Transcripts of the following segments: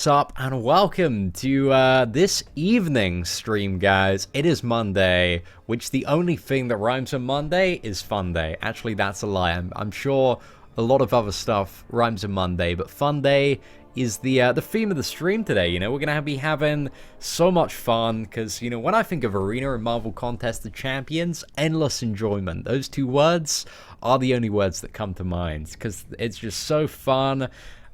What's up and welcome to this evening stream, guys. It is Monday, which the only thing that rhymes with Monday is Fun Day. Actually, that's a lie. I'm sure a lot of other stuff rhymes with Monday, but Fun Day is the theme of the stream today. You know, we're gonna be having so much fun because, you know, when I think of Arena and Marvel Contest of Champions, endless enjoyment. Those two words are the only words that come to mind because it's just so fun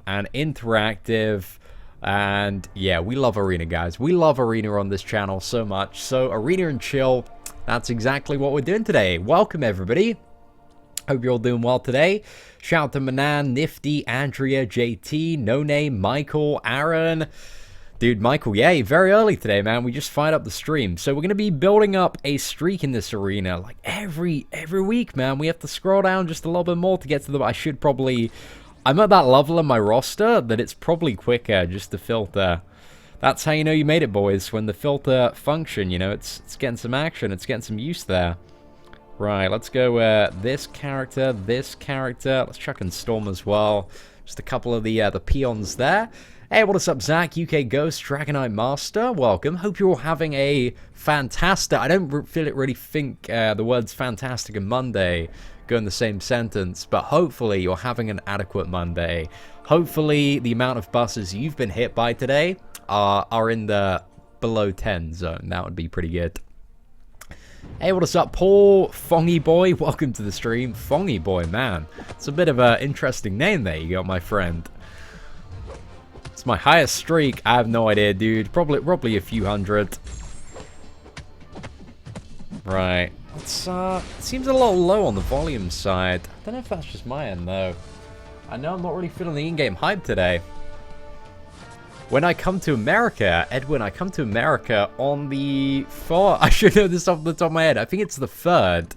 and interactive. And yeah, we love Arena, guys. We love Arena on this channel so much. So Arena and chill, that's exactly what we're doing today. Welcome, everybody. Hope you're all doing well today. Shout out to Manan, Nifty, Andrea, JT, No Name, Michael, Aaron. Dude, Michael, yeah, very early today, man. We just fired up the stream. So we're going to be building up a streak in this arena. Like every week, man. We have to scroll down just a little bit more to get to the... I'm at that level in my roster that it's probably quicker just to filter. That's how you know you made it, boys. When the filter function, you know, it's getting some action. It's getting some use there. Right, let's go this character. Let's chuck in Storm as well. Just a couple of the peons there. Hey, what is up, Zach? UK Ghost, Dragonite Master. Welcome. Hope you're all having a fantastic... I don't really think the words fantastic and Monday go in the same sentence, but hopefully you're having an adequate Monday. Hopefully the amount of buses you've been hit by today are in the below 10 zone. That would be pretty good. Hey, what is up, Paul? Fongy Boy, welcome to the stream. Fongy Boy, man. It's a bit of an interesting name there you got, my friend. It's my highest streak. I have no idea, dude. Probably a few hundred. Right. It seems a little low on the volume side. I don't know if that's just my end, though. I know I'm not really feeling the in-game hype today. When I come to America, Edwin, I come to America on the 4th. I should know this off the top of my head. I think it's the 3rd.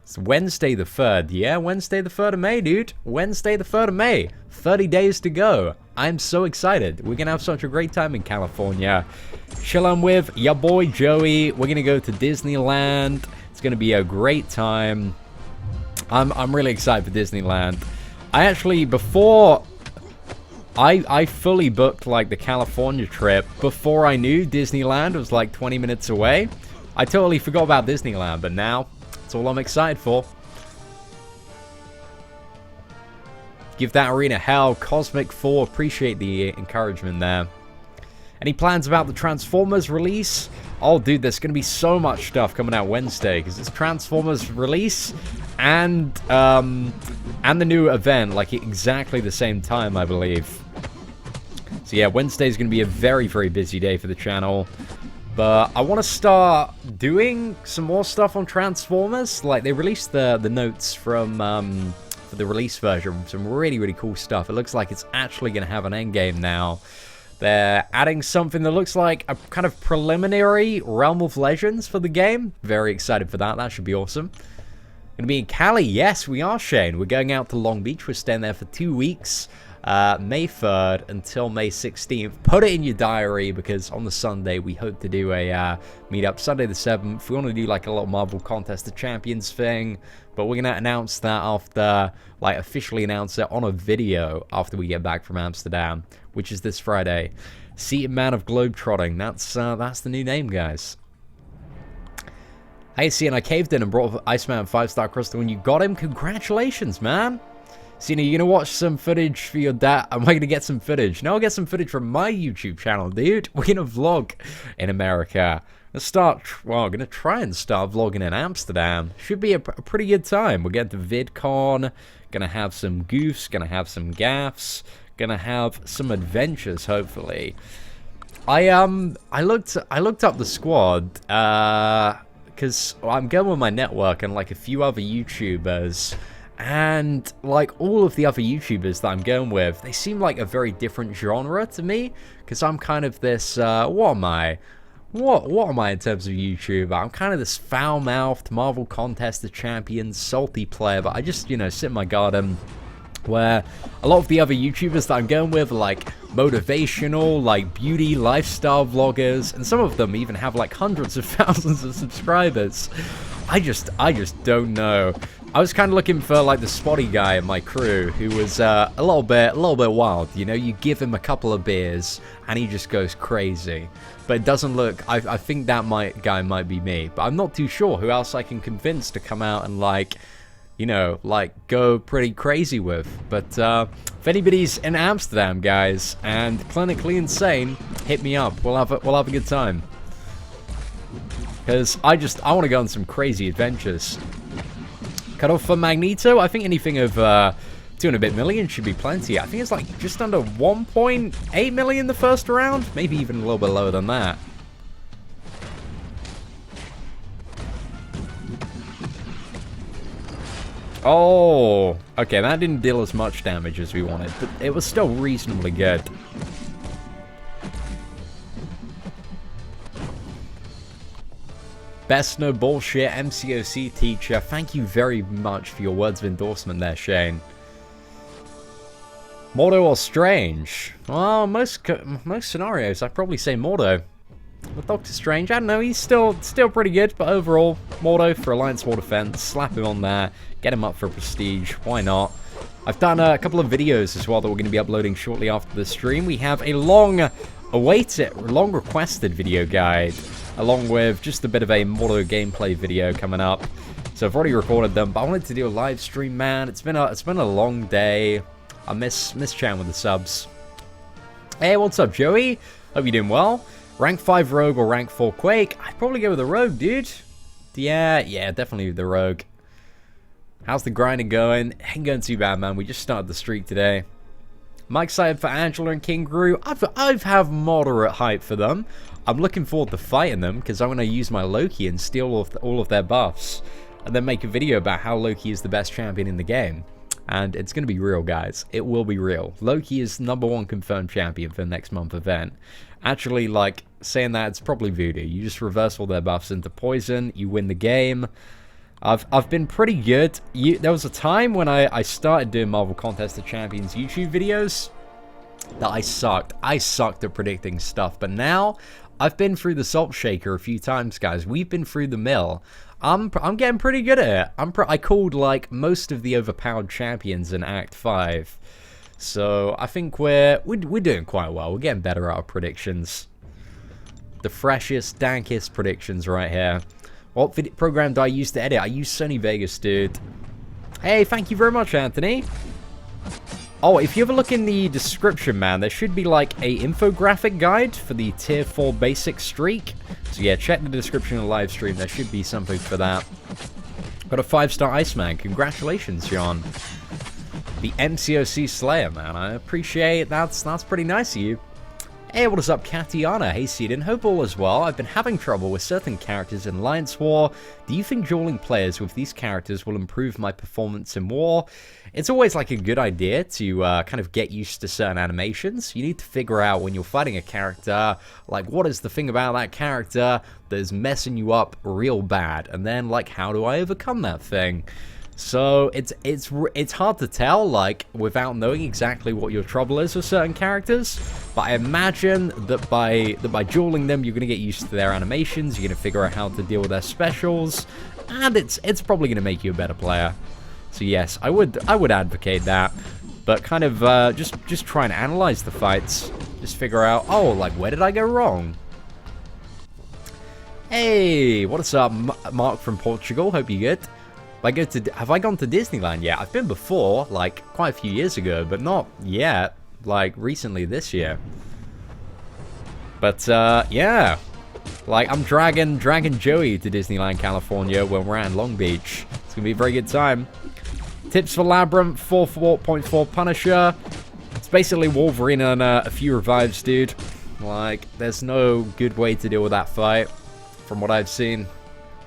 It's Wednesday the 3rd. Yeah, Wednesday the 3rd of May, dude. Wednesday the 3rd of May. 30 days to go. I'm so excited. We're going to have such a great time in California. Chillin' with your boy Joey. We're going to go to Disneyland. It's going to be a great time. I'm really excited for Disneyland. I actually, before... I fully booked, like, the California trip before I knew Disneyland was, like, 20 minutes away. I totally forgot about Disneyland, but now, it's all I'm excited for. Give that arena hell. Cosmic 4, appreciate the encouragement there. Any plans about the Transformers release? Oh, dude, there's going to be so much stuff coming out Wednesday, because it's Transformers release and the new event, like, exactly the same time, I believe. So, yeah, Wednesday's going to be a very, very busy day for the channel. But I want to start doing some more stuff on Transformers. Like, they released the notes from... for the release version, some really, really cool stuff. It looks like it's actually going to have an endgame now. They're adding something that looks like a kind of preliminary Realm of Legends for the game. Very excited for that. That should be awesome. Going to be in Cali. Yes, we are, Shane. We're going out to Long Beach. We're staying there for 2 weeks. May 3rd until May 16th. Put it in your diary because on the Sunday we hope to do a meetup. Sunday the 7th. We want to do like a little Marvel Contest of Champions thing. But we're going to announce that after, like, officially announce it on a video after we get back from Amsterdam, which is this Friday. Seated Man of Globetrotting. That's the new name, guys. Hey, Cian, I caved in and brought Iceman 5-star crystal when you got him. Congratulations, man. Cian, are you going to watch some footage for your dad? Am I going to get some footage? No, I'll get some footage from my YouTube channel, dude. We're going to vlog in America. We're gonna try and start vlogging in Amsterdam. Should be a pretty good time. We're getting to VidCon, gonna have some goofs, gonna have some gaffs, gonna have some adventures, hopefully. I looked up the squad, because I'm going with my network and like a few other YouTubers, and like all of the other YouTubers that I'm going with, they seem like a very different genre to me, because I'm kind of this, what am I? What am I in terms of YouTuber? I'm kind of this foul-mouthed Marvel Contest of Champions salty player, but I just, you know, sit in my garden where a lot of the other YouTubers that I'm going with are like motivational, like beauty, lifestyle vloggers, and some of them even have like hundreds of thousands of subscribers. I just don't know. I was kind of looking for like the spotty guy in my crew who was a little bit wild. You know, you give him a couple of beers and he just goes crazy. But it doesn't look. I think that guy might be me, but I'm not too sure who else I can convince to come out and like, you know, like go pretty crazy with. But if anybody's in Amsterdam, guys, and clinically insane, hit me up. We'll have a good time. Because I want to go on some crazy adventures. Cut off for Magneto. I think anything of 200 bit million should be plenty. I think it's like just under 1.8 million the first round. Maybe even a little bit lower than that. Oh, okay, that didn't deal as much damage as we wanted, but it was still reasonably good. Best no bullshit MCOC teacher. Thank you very much for your words of endorsement there, Shane. Mordo or Strange? Well, most scenarios, I'd probably say Mordo. With Doctor Strange, I don't know, he's still pretty good, but overall, Mordo for Alliance War Defense, slap him on there, get him up for Prestige, why not? I've done a couple of videos as well that we're going to be uploading shortly after the stream. We have a long-awaited, long-requested video guide, along with just a bit of a Mordo gameplay video coming up. So I've already recorded them, but I wanted to do a live stream, man. It's been a long day. I miss chatting with the subs. Hey, what's up, Joey? Hope you're doing well. Rank 5 Rogue or Rank 4 Quake? I'd probably go with the Rogue, dude. Yeah, definitely the Rogue. How's the grinding going? Ain't going too bad, man. We just started the streak today. I'm excited for Angela and King Gru. I've have moderate hype for them. I'm looking forward to fighting them because I'm going to use my Loki and steal all of their buffs. And then make a video about how Loki is the best champion in the game. And it's going to be real, guys. It will be real. Loki is #1 confirmed champion for the next month event. Actually, like, saying that, it's probably voodoo. You just reverse all their buffs into poison, you win the game. I've been pretty good. There was a time when I started doing Marvel Contest of Champions YouTube videos that I sucked. I sucked at predicting stuff, but now I've been through the salt shaker a few times, guys. We've been through the mill. I'm getting pretty good at it. I called like most of the overpowered champions in Act 5. So I think we're doing quite well. We're getting better at our predictions. The freshest, dankest predictions right here. What program do I use to edit? I use Sony Vegas, dude. Hey, thank you very much, Anthony. Oh, if you ever look in the description, man, there should be like a infographic guide for the Tier 4 basic streak. So yeah, check the description of the live stream. There should be something for that. Got a 5-star Iceman. Congratulations, John. The MCOC Slayer, man. I appreciate it. That's pretty nice of you. Hey, what is up, Katiana? Hey, Seedon. Hope all is well. I've been having trouble with certain characters in Alliance War. Do you think dueling players with these characters will improve my performance in War? It's always like a good idea to kind of get used to certain animations. You need to figure out when you're fighting a character, like what is the thing about that character that is messing you up real bad, and then like how do I overcome that thing? So it's hard to tell, like, without knowing exactly what your trouble is with certain characters. But I imagine that by dueling them, you're gonna get used to their animations. You're gonna figure out how to deal with their specials, and it's probably gonna make you a better player. So yes, I would advocate that. But kind of just try and analyze the fights. Just figure out, oh, like where did I go wrong? Hey, what's up, Mark from Portugal? Hope you're good. Have I gone to Disneyland yet? I've been before, like, quite a few years ago, but not yet, like, recently this year. But, yeah. Like, I'm dragging Joey to Disneyland, California when we're out in Long Beach. It's gonna be a very good time. Tips for Labyrinth, 4.4 Punisher. It's basically Wolverine and a few revives, dude. Like, there's no good way to deal with that fight, from what I've seen.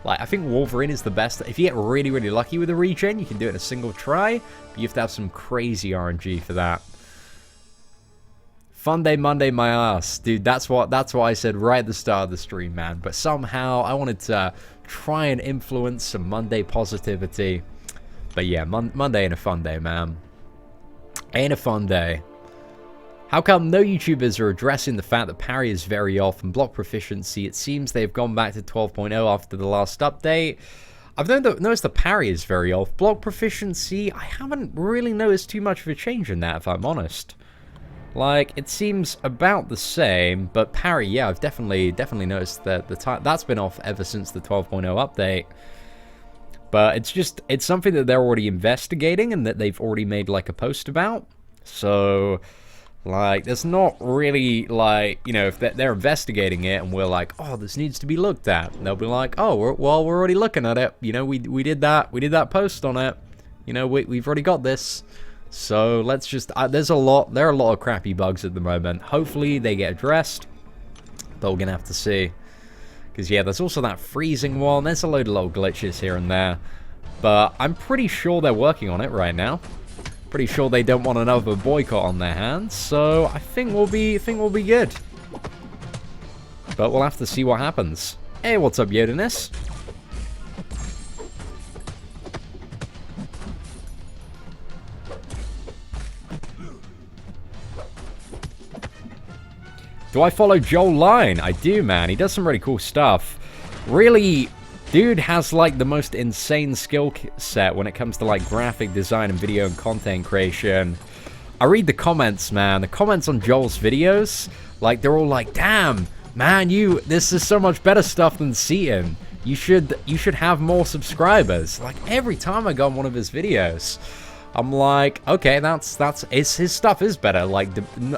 Like, I think Wolverine is the best. If you get really, really lucky with a regen, you can do it in a single try. But you have to have some crazy RNG for that. FUNDAY MONDAY my ass. Dude, that's what I said right at the start of the stream, man. But somehow, I wanted to try and influence some Monday positivity. But yeah, Monday ain't a fun day, man. Ain't a fun day. How come no YouTubers are addressing the fact that parry is very off and block proficiency? It seems they've gone back to 12.0 after the last update. I've noticed the parry is very off. Block proficiency, I haven't really noticed too much of a change in that, if I'm honest. Like, it seems about the same, but parry, yeah, I've definitely noticed that the time that's been off ever since the 12.0 update. But it's something that they're already investigating and that they've already made like a post about. So, like, there's not really, like, you know, if they're investigating it and we're like, oh, this needs to be looked at, they'll be like, oh, we're already looking at it. You know, we did that post on it. You know, we've already got this. So let's just, there are a lot of crappy bugs at the moment. Hopefully they get addressed, but we're going to have to see. Because, yeah, there's also that freezing one. There's a load of little glitches here and there. But I'm pretty sure they're working on it right now. Pretty sure they don't want another boycott on their hands. So I think we'll be good. But we'll have to see what happens. Hey, what's up, Yodanis? Do I follow Joel Line? I do, man. He does some really cool stuff. Really, dude has like the most insane skill set when it comes to like graphic design and video and content creation. I read the comments, man. The comments on Joel's videos, like they're all like, "Damn, man, this is so much better stuff than Seaton. You should have more subscribers." Like every time I go on one of his videos, I'm like, okay, his stuff is better. Like,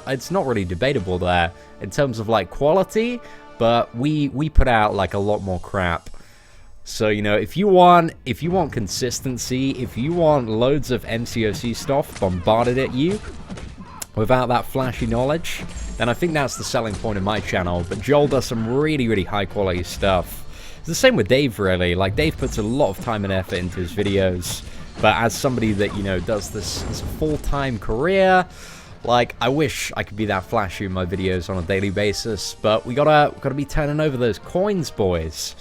it's not really debatable there in terms of like quality, but we put out like a lot more crap. So, you know, if you want consistency, if you want loads of MCOC stuff bombarded at you without that flashy knowledge, then I think that's the selling point of my channel. But Joel does some really, really high quality stuff. It's the same with Dave, really. Like, Dave puts a lot of time and effort into his videos. But as somebody that, you know, does this as a full-time career, like, I wish I could be that flashy in my videos on a daily basis. But we gotta be turning over those coins, boys.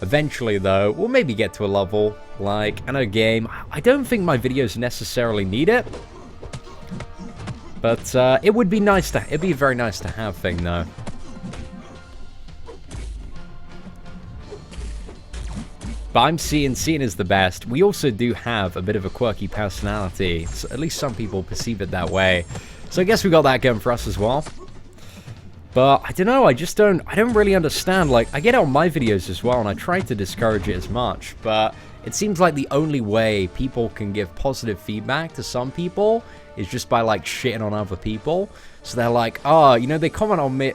Eventually, though, we'll maybe get to a level, like, in a game. I don't think my videos necessarily need it. But it would be nice to, it'd be a very nice to have thing, though. But I'm Seaton is the best. We also do have a bit of a quirky personality. So at least some people perceive it that way. So I guess we got that going for us as well. But I don't know, I don't really understand. Like, I get it on my videos as well, and I try to discourage it as much. But it seems like the only way people can give positive feedback to some people is just by, like, shitting on other people. So they're like, oh, you know, they comment on my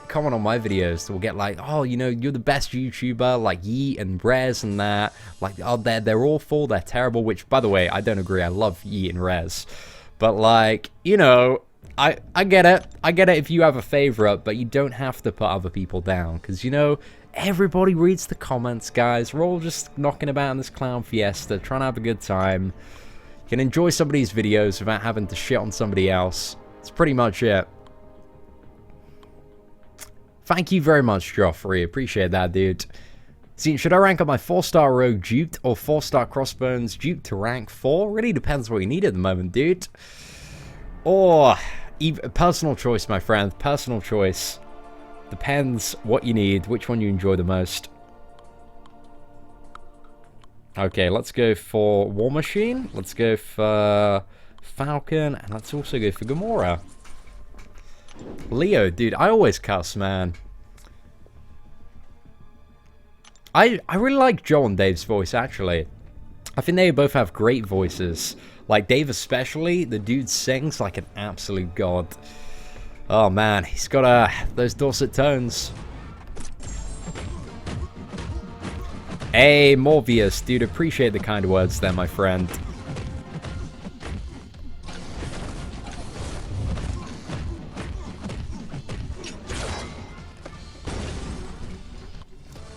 videos. They'll get like, oh, you know, you're the best YouTuber, like Yeet and Rez and that. Like, oh, they're awful, they're terrible. Which, by the way, I don't agree. I love Yeet and Rez. But, like, you know, I get it. I get it if you have a favorite, but you don't have to put other people down. Because, you know, everybody reads the comments, guys. We're all just knocking about in this clown fiesta, trying to have a good time. You can enjoy somebody's videos without having to shit on somebody else. That's pretty much it. Thank you very much, Joffrey. Appreciate that, dude. See, should I rank up my 4-star rogue duped or 4-star crossbones duped to rank 4? Really depends what you need at the moment, dude. Or, personal choice, my friend. Personal choice. Depends what you need, which one you enjoy the most. Okay, let's go for War Machine. Let's go for Falcon. And let's also go for Gamora. Leo, dude, I always cuss, man. I really like Joel and Dave's voice, actually. I think they both have great voices. Like, Dave especially, the dude sings like an absolute god. Oh, man, he's got those dulcet tones. Hey, Morbius, dude, appreciate the kind words there, my friend.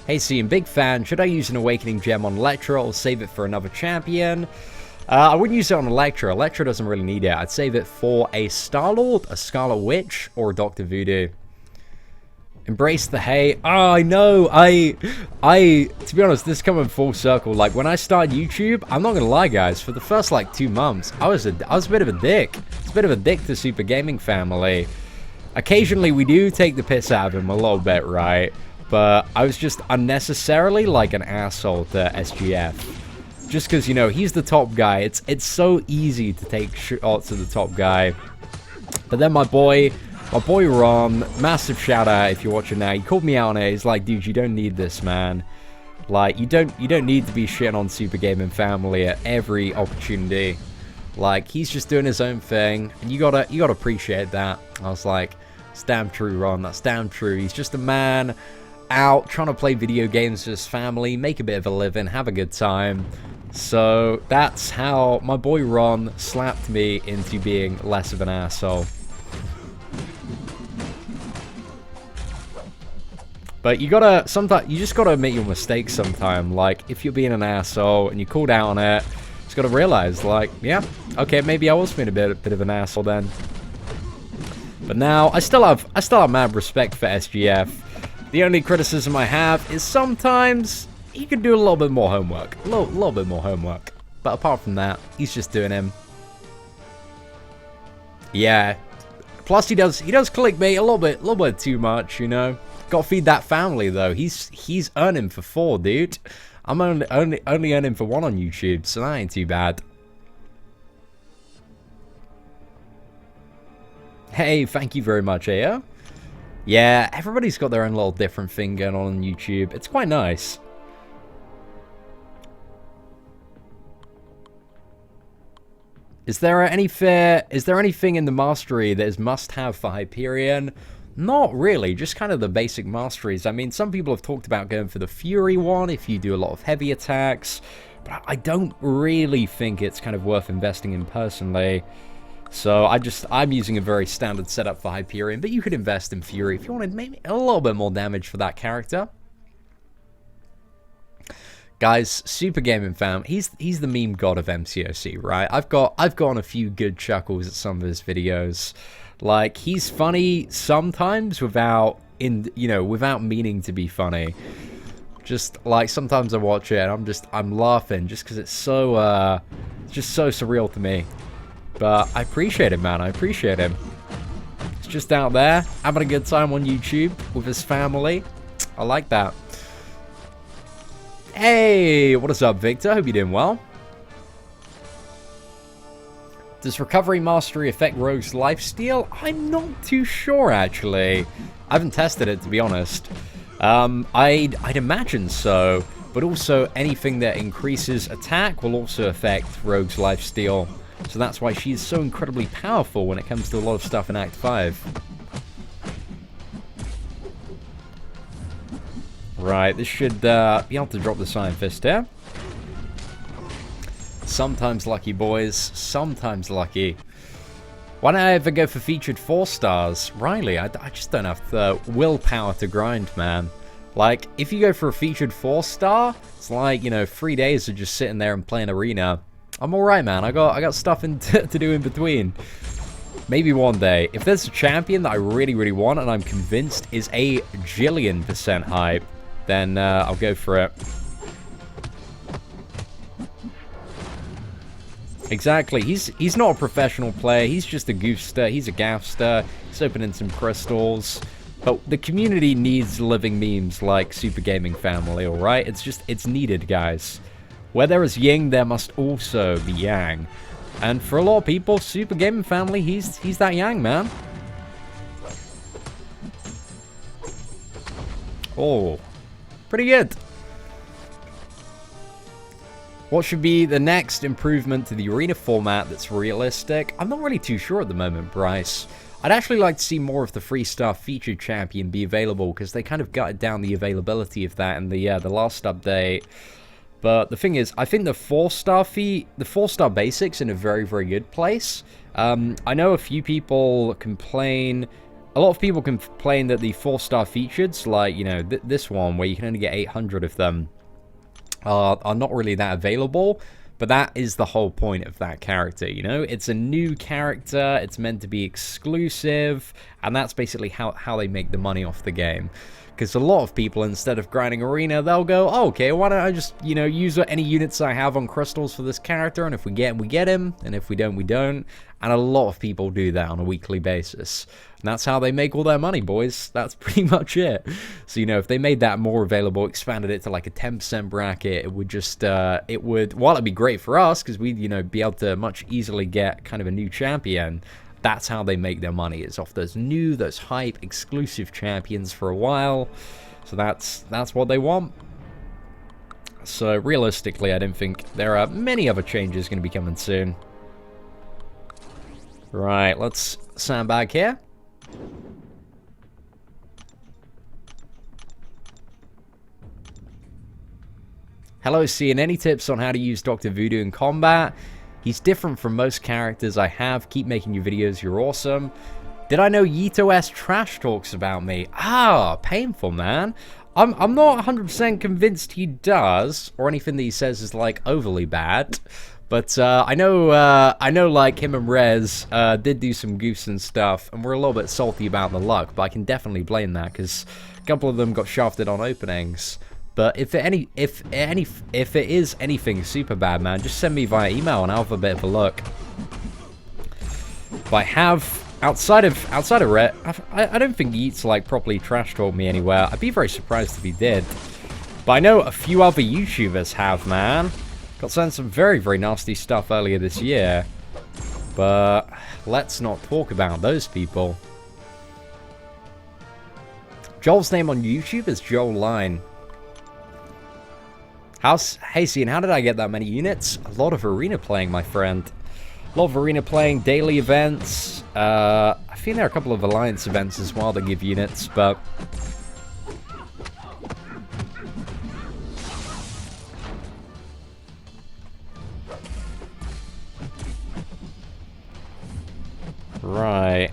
Hey, Seaton, big fan. Should I use an Awakening Gem on Elektra or save it for another champion? I wouldn't use it on Elektra. Elektra doesn't really need it. I'd save it for a Star-Lord, a Scarlet Witch, or a Dr. Voodoo. Embrace the hate. Oh, I know. To be honest, this is coming full circle. Like, when I started YouTube, I'm not gonna lie, guys. For the first, like, 2 months, I was a bit of a dick. I was a bit of a dick to Super Gaming Family. Occasionally, we do take the piss out of him a little bit, right? But I was just unnecessarily like an asshole to SGF. Just because, you know, he's the top guy. It's so easy to take shots at the top guy. But then my boy Ron, massive shout out if you're watching now. He called me out on it. He's like, dude, you don't need this, man. Like, you don't need to be shitting on Super Gaming Family at every opportunity. Like, he's just doing his own thing, and you gotta appreciate that. I was like, it's damn true, Ron. That's damn true. He's just a man out trying to play video games with his family, make a bit of a living, have a good time. So that's how my boy Ron slapped me into being less of an asshole. But you just gotta admit your mistakes sometime. Like, if you're being an asshole and you called out on it, just gotta realize, like, yeah, okay, maybe I was being a bit of an asshole then. But now I still have mad respect for SGF. The only criticism I have is sometimes he could do a little bit more homework. A little bit more homework. But apart from that, he's just doing him. Yeah. Plus he does clickbait a little bit too much, you know. Gotta feed that family though. He's earning for 4, dude. I'm only earning for 1 on YouTube, so that ain't too bad. Hey, thank you very much, AO. Yeah, everybody's got their own little different thing going on YouTube. It's quite nice. Is there anything in the mastery that is must-have for Hyperion? Not really, just kind of the basic masteries. I mean, some people have talked about going for the Fury one if you do a lot of heavy attacks, but I don't really think it's kind of worth investing in personally. So I'm using a very standard setup for Hyperion, but you could invest in Fury if you wanted maybe a little bit more damage for that character. Guys, Super Gaming Fam, he's the meme god of MCOC, right? I've gotten a few good chuckles at some of his videos. Like, he's funny sometimes without meaning to be funny. Just like sometimes I watch it and I'm laughing just because it's so just so surreal to me. But I appreciate him, man. I appreciate him. He's just out there having a good time on YouTube with his family. I like that. Hey, what is up, Victor? Hope you're doing well. Does Recovery Mastery affect Rogue's lifesteal? I'm not too sure, actually. I haven't tested it, to be honest. I'd imagine so, but also anything that increases attack will also affect Rogue's lifesteal. So that's why she's so incredibly powerful when it comes to a lot of stuff in Act 5. Right, this should be able to drop the Iron Fist here. Sometimes lucky, boys. Sometimes lucky. Why don't I ever go for featured 4 stars? Riley, I just don't have the willpower to grind, man. Like, if you go for a featured 4 star, it's like, you know, 3 days of just sitting there and playing Arena. I'm alright, man. I got stuff to do in between. Maybe one day. If there's a champion that I really, really want and I'm convinced is a jillion% hype, then I'll go for it. Exactly. He's not a professional player. He's just a goofster. He's a gaffster. He's opening some crystals. But the community needs living memes like Super Gaming Family, alright? It's needed, guys. Where there is yin, there must also be yang. And for a lot of people, Super Gaming Family, he's that yang, man. Oh, pretty good. What should be the next improvement to the arena format that's realistic? I'm not really too sure at the moment, Bryce. I'd actually like to see more of the 3-star featured champion be available, because they kind of gutted down the availability of that in the last update. But the thing is, I think the 4-star basic's in a very, very good place. I know a few people complain. A lot of people complain that the 4-star features, like, you know, this one, where you can only get 800 of them, are not really that available. But that is the whole point of that character, you know? It's a new character, it's meant to be exclusive, and that's basically how they make the money off the game. Because a lot of people, instead of grinding arena, they'll go, oh, okay, why don't I just, you know, use any units I have on crystals for this character, and if we get him, we get him, and if we don't, we don't. And a lot of people do that on a weekly basis. And that's how they make all their money, boys. That's pretty much it. So, you know, if they made that more available, expanded it to like a 10% bracket, it would just, while it'd be great for us, because we'd, you know, be able to much easily get kind of a new champion, that's how they make their money, is off those hype, exclusive champions for a while. So that's what they want. So realistically, I don't think there are many other changes going to be coming soon. Right, let's sandbag here. Hello, Cian. Any tips on how to use Dr. Voodoo in combat? He's different from most characters I have. Keep making your videos. You're awesome. Did I know Yito S trash talks about me? Ah, painful, man. I'm not 100% convinced he does, or anything that he says is like overly bad. But I know like him and Rez did do some goofs and stuff, and we're a little bit salty about the luck, but I can definitely blame that because a couple of them got shafted on openings. But if it is anything super bad, man, just send me via email and I'll have a bit of a look. But I have outside of Rez, I don't think Yeats like properly trash talk me anywhere. I'd be very surprised if he did. But I know a few other YouTubers have, man. Got sent some very, very nasty stuff earlier this year. But let's not talk about those people. Joel's name on YouTube is Joel Line. Hey, Cian, how did I get that many units? A lot of arena playing, my friend. A lot of arena playing, daily events. I think there are a couple of alliance events as well that give units, but... Right.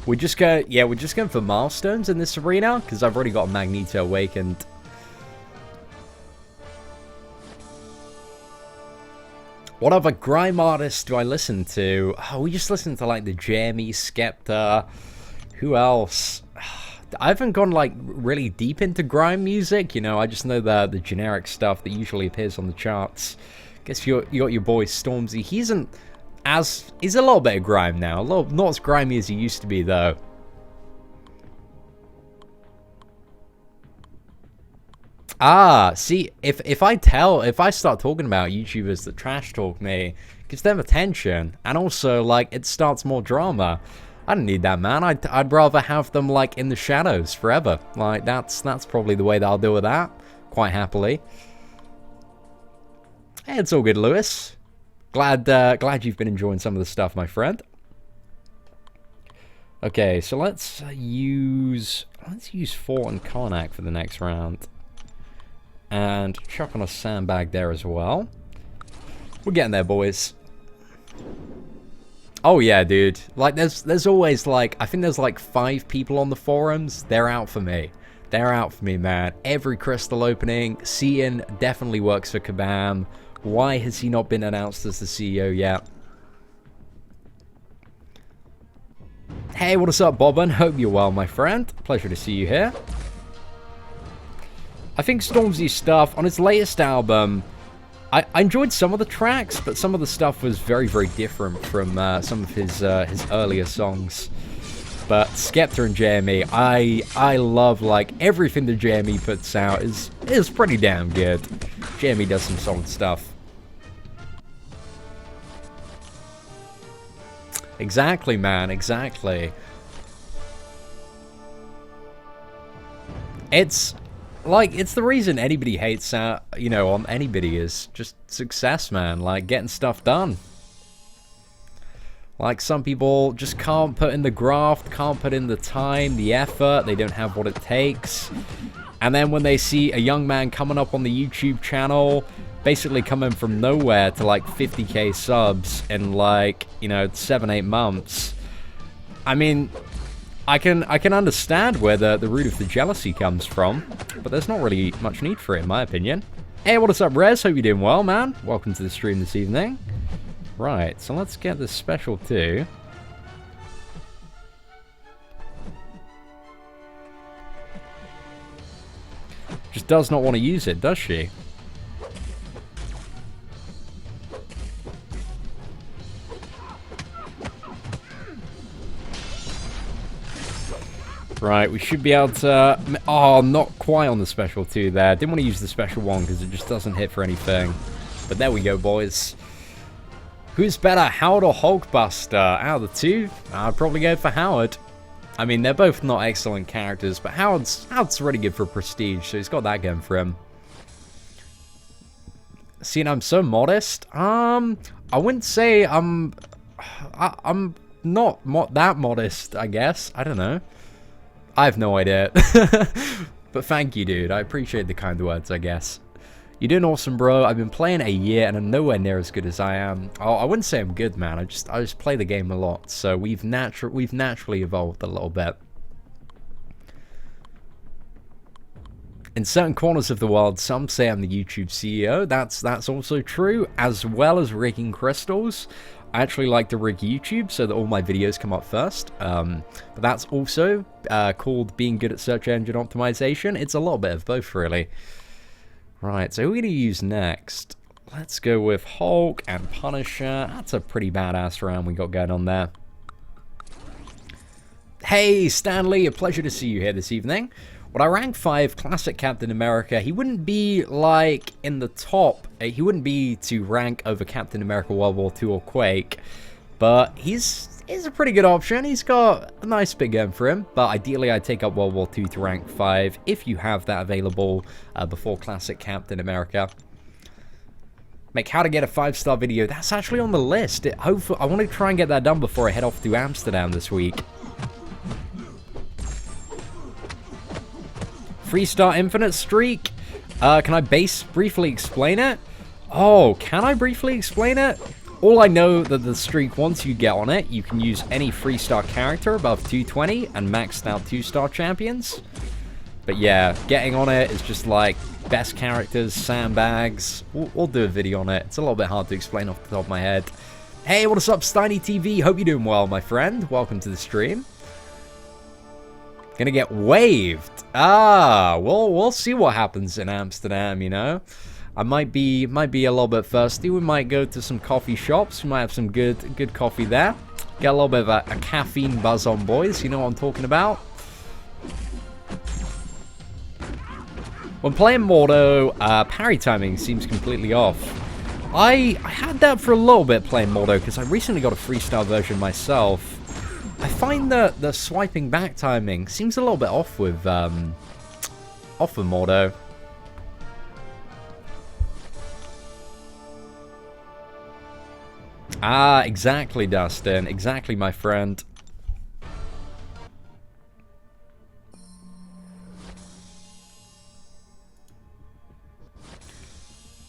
We're just going for milestones in this arena, because I've already got Magneto awakened. What other grime artists do I listen to? Oh, we just listen to like the Jeremy, Skepta. Who else? I haven't gone like really deep into grime music, you know. I just know the generic stuff that usually appears on the charts. Guess you got your boy Stormzy. He's a little bit of grime now. Not as grimy as he used to be though. Ah, see, if I start talking about YouTubers that trash talk me, it gives them attention, and also like it starts more drama. I don't need that, man. I'd rather have them like in the shadows forever. Like that's probably the way that I'll deal with that quite happily. Hey, it's all good, Lewis. Glad you've been enjoying some of the stuff, my friend. Okay, so let's use Fort and Karnak for the next round. And chuck on a sandbag there as well. We're getting there, boys. Oh yeah, dude. Like there's always like, I think there's like 5 people on the forums. They're out for me. They're out for me, man. Every crystal opening. Cian definitely works for Kabam. Why has he not been announced as the CEO yet? Hey, what is up, Bobbin? Hope you're well, my friend. Pleasure to see you here. I think Stormzy's stuff on his latest album, I enjoyed some of the tracks, but some of the stuff was very, very different from some of his earlier songs. But Skepta and Jeremy, I love like everything that Jeremy puts out is pretty damn good. Jeremy does some solid stuff. Exactly, man. Exactly. It's the reason anybody hates you know, on anybody is just success, man. Like getting stuff done. Like some people just can't put in the graft, can't put in the time, the effort. They don't have what it takes. And then when they see a young man coming up on the YouTube channel, basically coming from nowhere to like 50k subs in like, you know, 7-8 months. I mean, I can understand where the root of the jealousy comes from, but there's not really much need for it, in my opinion. Hey, what is up, Rez? Hope you're doing well, man. Welcome to the stream this evening. Right, so let's get this special too. Just does not want to use it, does she? Right, we should be able to... Oh, not quite on the special 2 there. Didn't want to use the special 1 because it just doesn't hit for anything. But there we go, boys. Who's better, Howard or Hulkbuster? Out of the 2, I'd probably go for Howard. I mean, they're both not excellent characters, but Howard's really good for prestige, so he's got that going for him. See, and I'm so modest. I wouldn't say I'm not that modest, I guess. I don't know. I have no idea. But thank you, dude. I appreciate the kind words, I guess. You're doing awesome, bro. I've been playing a year and I'm nowhere near as good as I am. Oh, I wouldn't say I'm good, man. I just play the game a lot. So we've naturally evolved a little bit. In certain corners of the world, some say I'm the YouTube CEO. That's also true, as well as rigging crystals. I actually like to rig YouTube so that all my videos come up first. But that's also called being good at search engine optimization. It's a little bit of both, really. Right, so who are we going to use next? Let's go with Hulk and Punisher. That's a pretty badass round we got going on there. Hey, Stanley, a pleasure to see you here this evening. Would I rank 5 Classic Captain America? He wouldn't be, like, in the top. He wouldn't be to rank over Captain America World War II or Quake. But he's a pretty good option. He's got a nice bit going for him. But ideally, I'd take up World War II to rank 5 if you have that available before Classic Captain America. Make how to get a 5-star video. That's actually on the list. Hopefully, I want to try and get that done before I head off to Amsterdam this week. 3-star infinite streak. Can I briefly explain it? Oh, can I briefly explain it? All I know that the streak, once you get on it, you can use any 3-star character above 220 and maxed out 2-star champions. But yeah, getting on it is just like best characters, sandbags. We'll do a video on it. It's a little bit hard to explain off the top of my head. Hey, what's up, Steiny TV? Hope you're doing well, my friend. Welcome to the stream. Gonna get waved. We'll see what happens in Amsterdam, you know. I might be a little bit thirsty. We might go to some coffee shops. We might have some good coffee there. Get a little bit of a caffeine buzz on, boys. You know what I'm talking about. When playing Mordo, parry timing seems completely off. I had that for a little bit playing Mordo because I recently got a 3-star version myself. I find that the swiping back timing seems a little bit off with Mordo. Ah, exactly, Dustin. Exactly, my friend.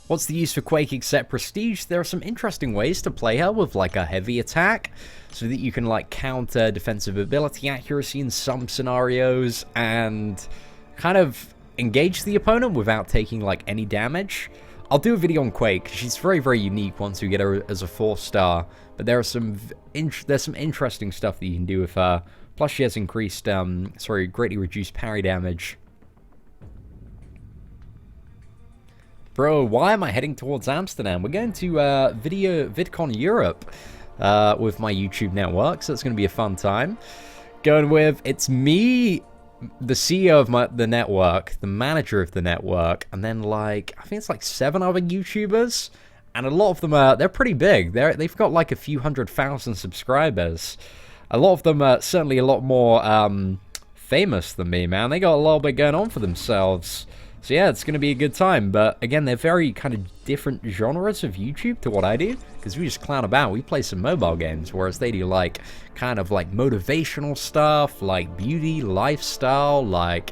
What's the use for Quake except prestige? There are some interesting ways to play her with like a heavy attack so that you can like counter defensive ability accuracy in some scenarios and kind of engage the opponent without taking like any damage. I'll do a video on Quake. She's very, very unique once you get her as a 4-star, but there's some interesting stuff that you can do with her. Plus she has increased, greatly reduced parry damage. Bro, why am I heading towards Amsterdam? We're going to VidCon Europe with my YouTube network, so it's going to be a fun time. Going with, it's me, the CEO of the network, the manager of the network, and then like, I think it's like 7 other YouTubers, and a lot of them they're pretty big. They've got like a few 100,000 subscribers. A lot of them are certainly a lot more famous than me, man. They got a little bit going on for themselves. So yeah, it's going to be a good time, but again, they're very kind of different genres of YouTube to what I do, because we just clown about, we play some mobile games, whereas they do like, kind of like motivational stuff, like beauty, lifestyle, like,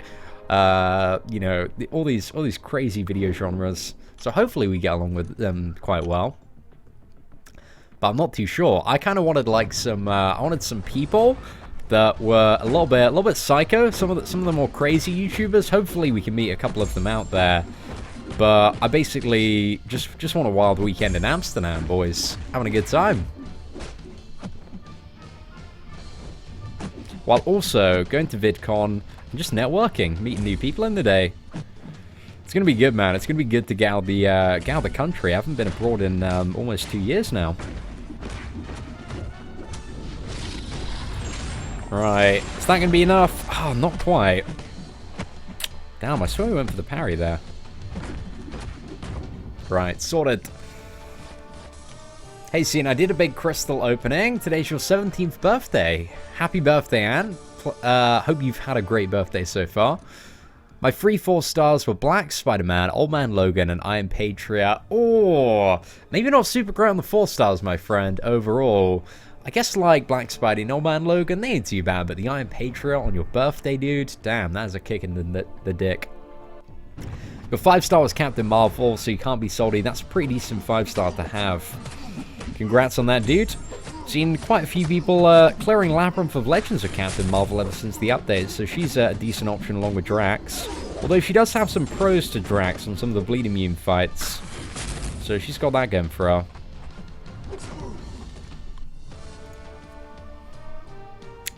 you know, all these crazy video genres, so hopefully we get along with them quite well. But I'm not too sure. I kind of wanted like some, I wanted some people that were a little bit psycho, some of the more crazy YouTubers. Hopefully we can meet a couple of them out there. But I basically just want a wild weekend in Amsterdam, boys. Having a good time. While also going to VidCon and just networking, meeting new people in the day. It's gonna be good, man. It's gonna be good to get out the country. I haven't been abroad in almost 2 years now. Right. Is that going to be enough? Oh, not quite. Damn, I swear we went for the parry there. Right, sorted. Hey, Cian, I did a big crystal opening. Today's your 17th birthday. Happy birthday, Anne. Hope you've had a great birthday so far. My 4 stars were Black Spider-Man, Old Man Logan, and Iron Patriot. Oh, maybe not super great on the 4 stars, my friend, overall. I guess like Black Spidey and Old Man Logan, they ain't too bad, but the Iron Patriot on your birthday, dude, damn, that is a kick in the dick. Your 5-star was Captain Marvel, so you can't be salty. That's a pretty decent 5-star to have. Congrats on that, dude. Seen quite a few people clearing Labyrinth of Legends of Captain Marvel ever since the update, so she's a decent option along with Drax. Although she does have some pros to Drax on some of the bleed immune fights. So she's got that going for her.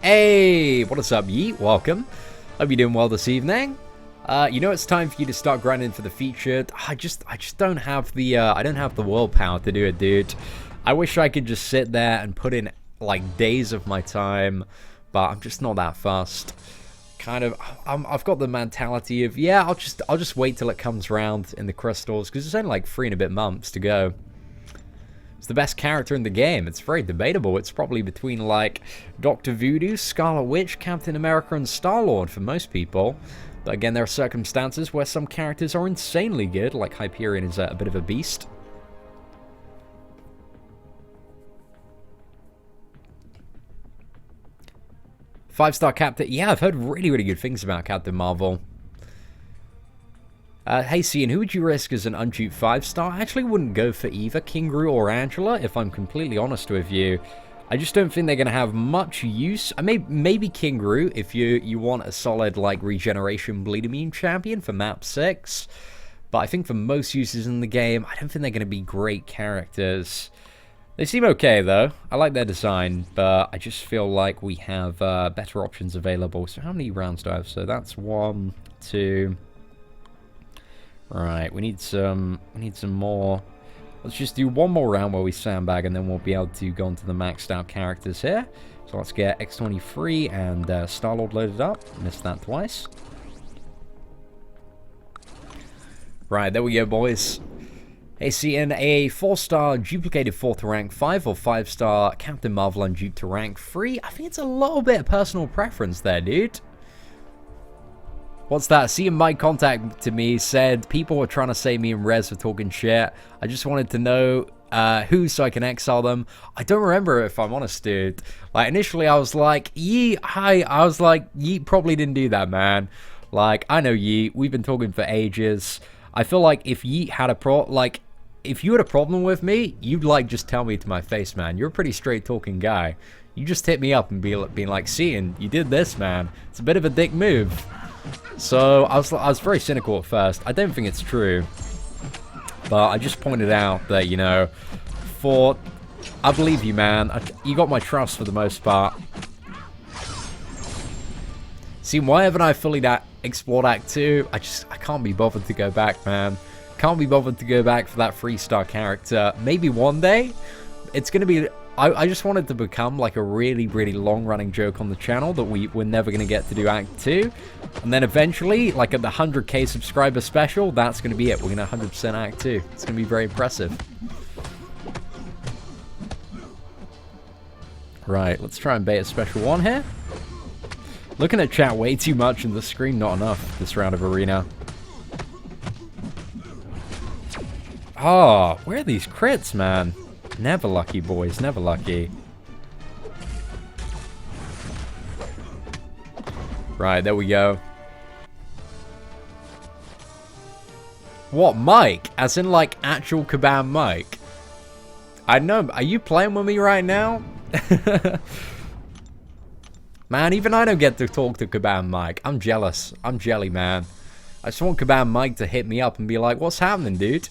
Hey, what is up, Yeet? Welcome. Hope you're doing well this evening. You know it's time for you to start grinding for the featured. I just don't have the I don't have the willpower to do it, dude. I wish I could just sit there and put in like days of my time, but I'm just not that fast. Kind of, I've got the mentality of, yeah, I'll just wait till it comes around in the crystals, because it's only like 3 and a bit months to go. It's the best character in the game. It's very debatable. It's probably between like Dr. Voodoo, Scarlet Witch, Captain America, and Star-Lord for most people. But again, there are circumstances where some characters are insanely good, like Hyperion is a bit of a beast. Five-star Captain. Yeah, I've heard really, really good things about Captain Marvel. Hey, Cian, who would you risk as an unduped 5-star? I actually wouldn't go for either King Gru or Angela, if I'm completely honest with you. I just don't think they're going to have much use. Maybe King Gru if you want a solid like regeneration bleed immune champion for map 6. But I think for most uses in the game, I don't think they're going to be great characters. They seem okay though. I like their design, but I just feel like we have better options available. So how many rounds do I have? So that's 1, 2. Right, we need some more. Let's just do one more round where we sandbag, and then we'll be able to go into the maxed out characters here. So let's get X-23 and Star-Lord loaded up. Missed that twice. Right, there we go, boys. Hey, Cian, a 4-star duplicated 4th rank 5 or 5-star Captain Marvel unduped to rank 3. I think it's a little bit of personal preference there, dude. What's that? Cian Mike contacted me, said people were trying to say me and Rez were talking shit. I just wanted to know who so I can exile them. I don't remember if I'm honest, dude. Like, initially I was like, Yeet, hi. I was like, Yeet probably didn't do that, man. Like, I know Yeet. We've been talking for ages. I feel like if Yeet had a if you had a problem with me, you'd like just tell me to my face, man. You're a pretty straight talking guy. You just hit me up and being like, Cian, you did this, man. It's a bit of a dick move. So I was very cynical at first. I don't think it's true, but I just pointed out that, you know, I believe you, man. You got my trust for the most part. See, why haven't I fully explored Act 2? I can't be bothered to go back, man. Can't be bothered to go back for that 3-star character. Maybe one day. It's gonna be. I just wanted to become like a really, really long-running joke on the channel that we're never going to get to do Act 2. And then eventually, like at the 100k subscriber special, that's going to be it. We're going to 100% Act 2. It's going to be very impressive. Right, let's try and bait a special 1 here. Looking at chat way too much and the screen not enough this round of Arena. Oh, where are these crits, man? Never lucky, boys. Never lucky. Right, there we go. What, Mike? As in, like, actual Kabam Mike? I know. Are you playing with me right now? Man, even I don't get to talk to Kabam Mike. I'm jealous. I'm jelly, man. I just want Kabam Mike to hit me up and be like, what's happening, dude?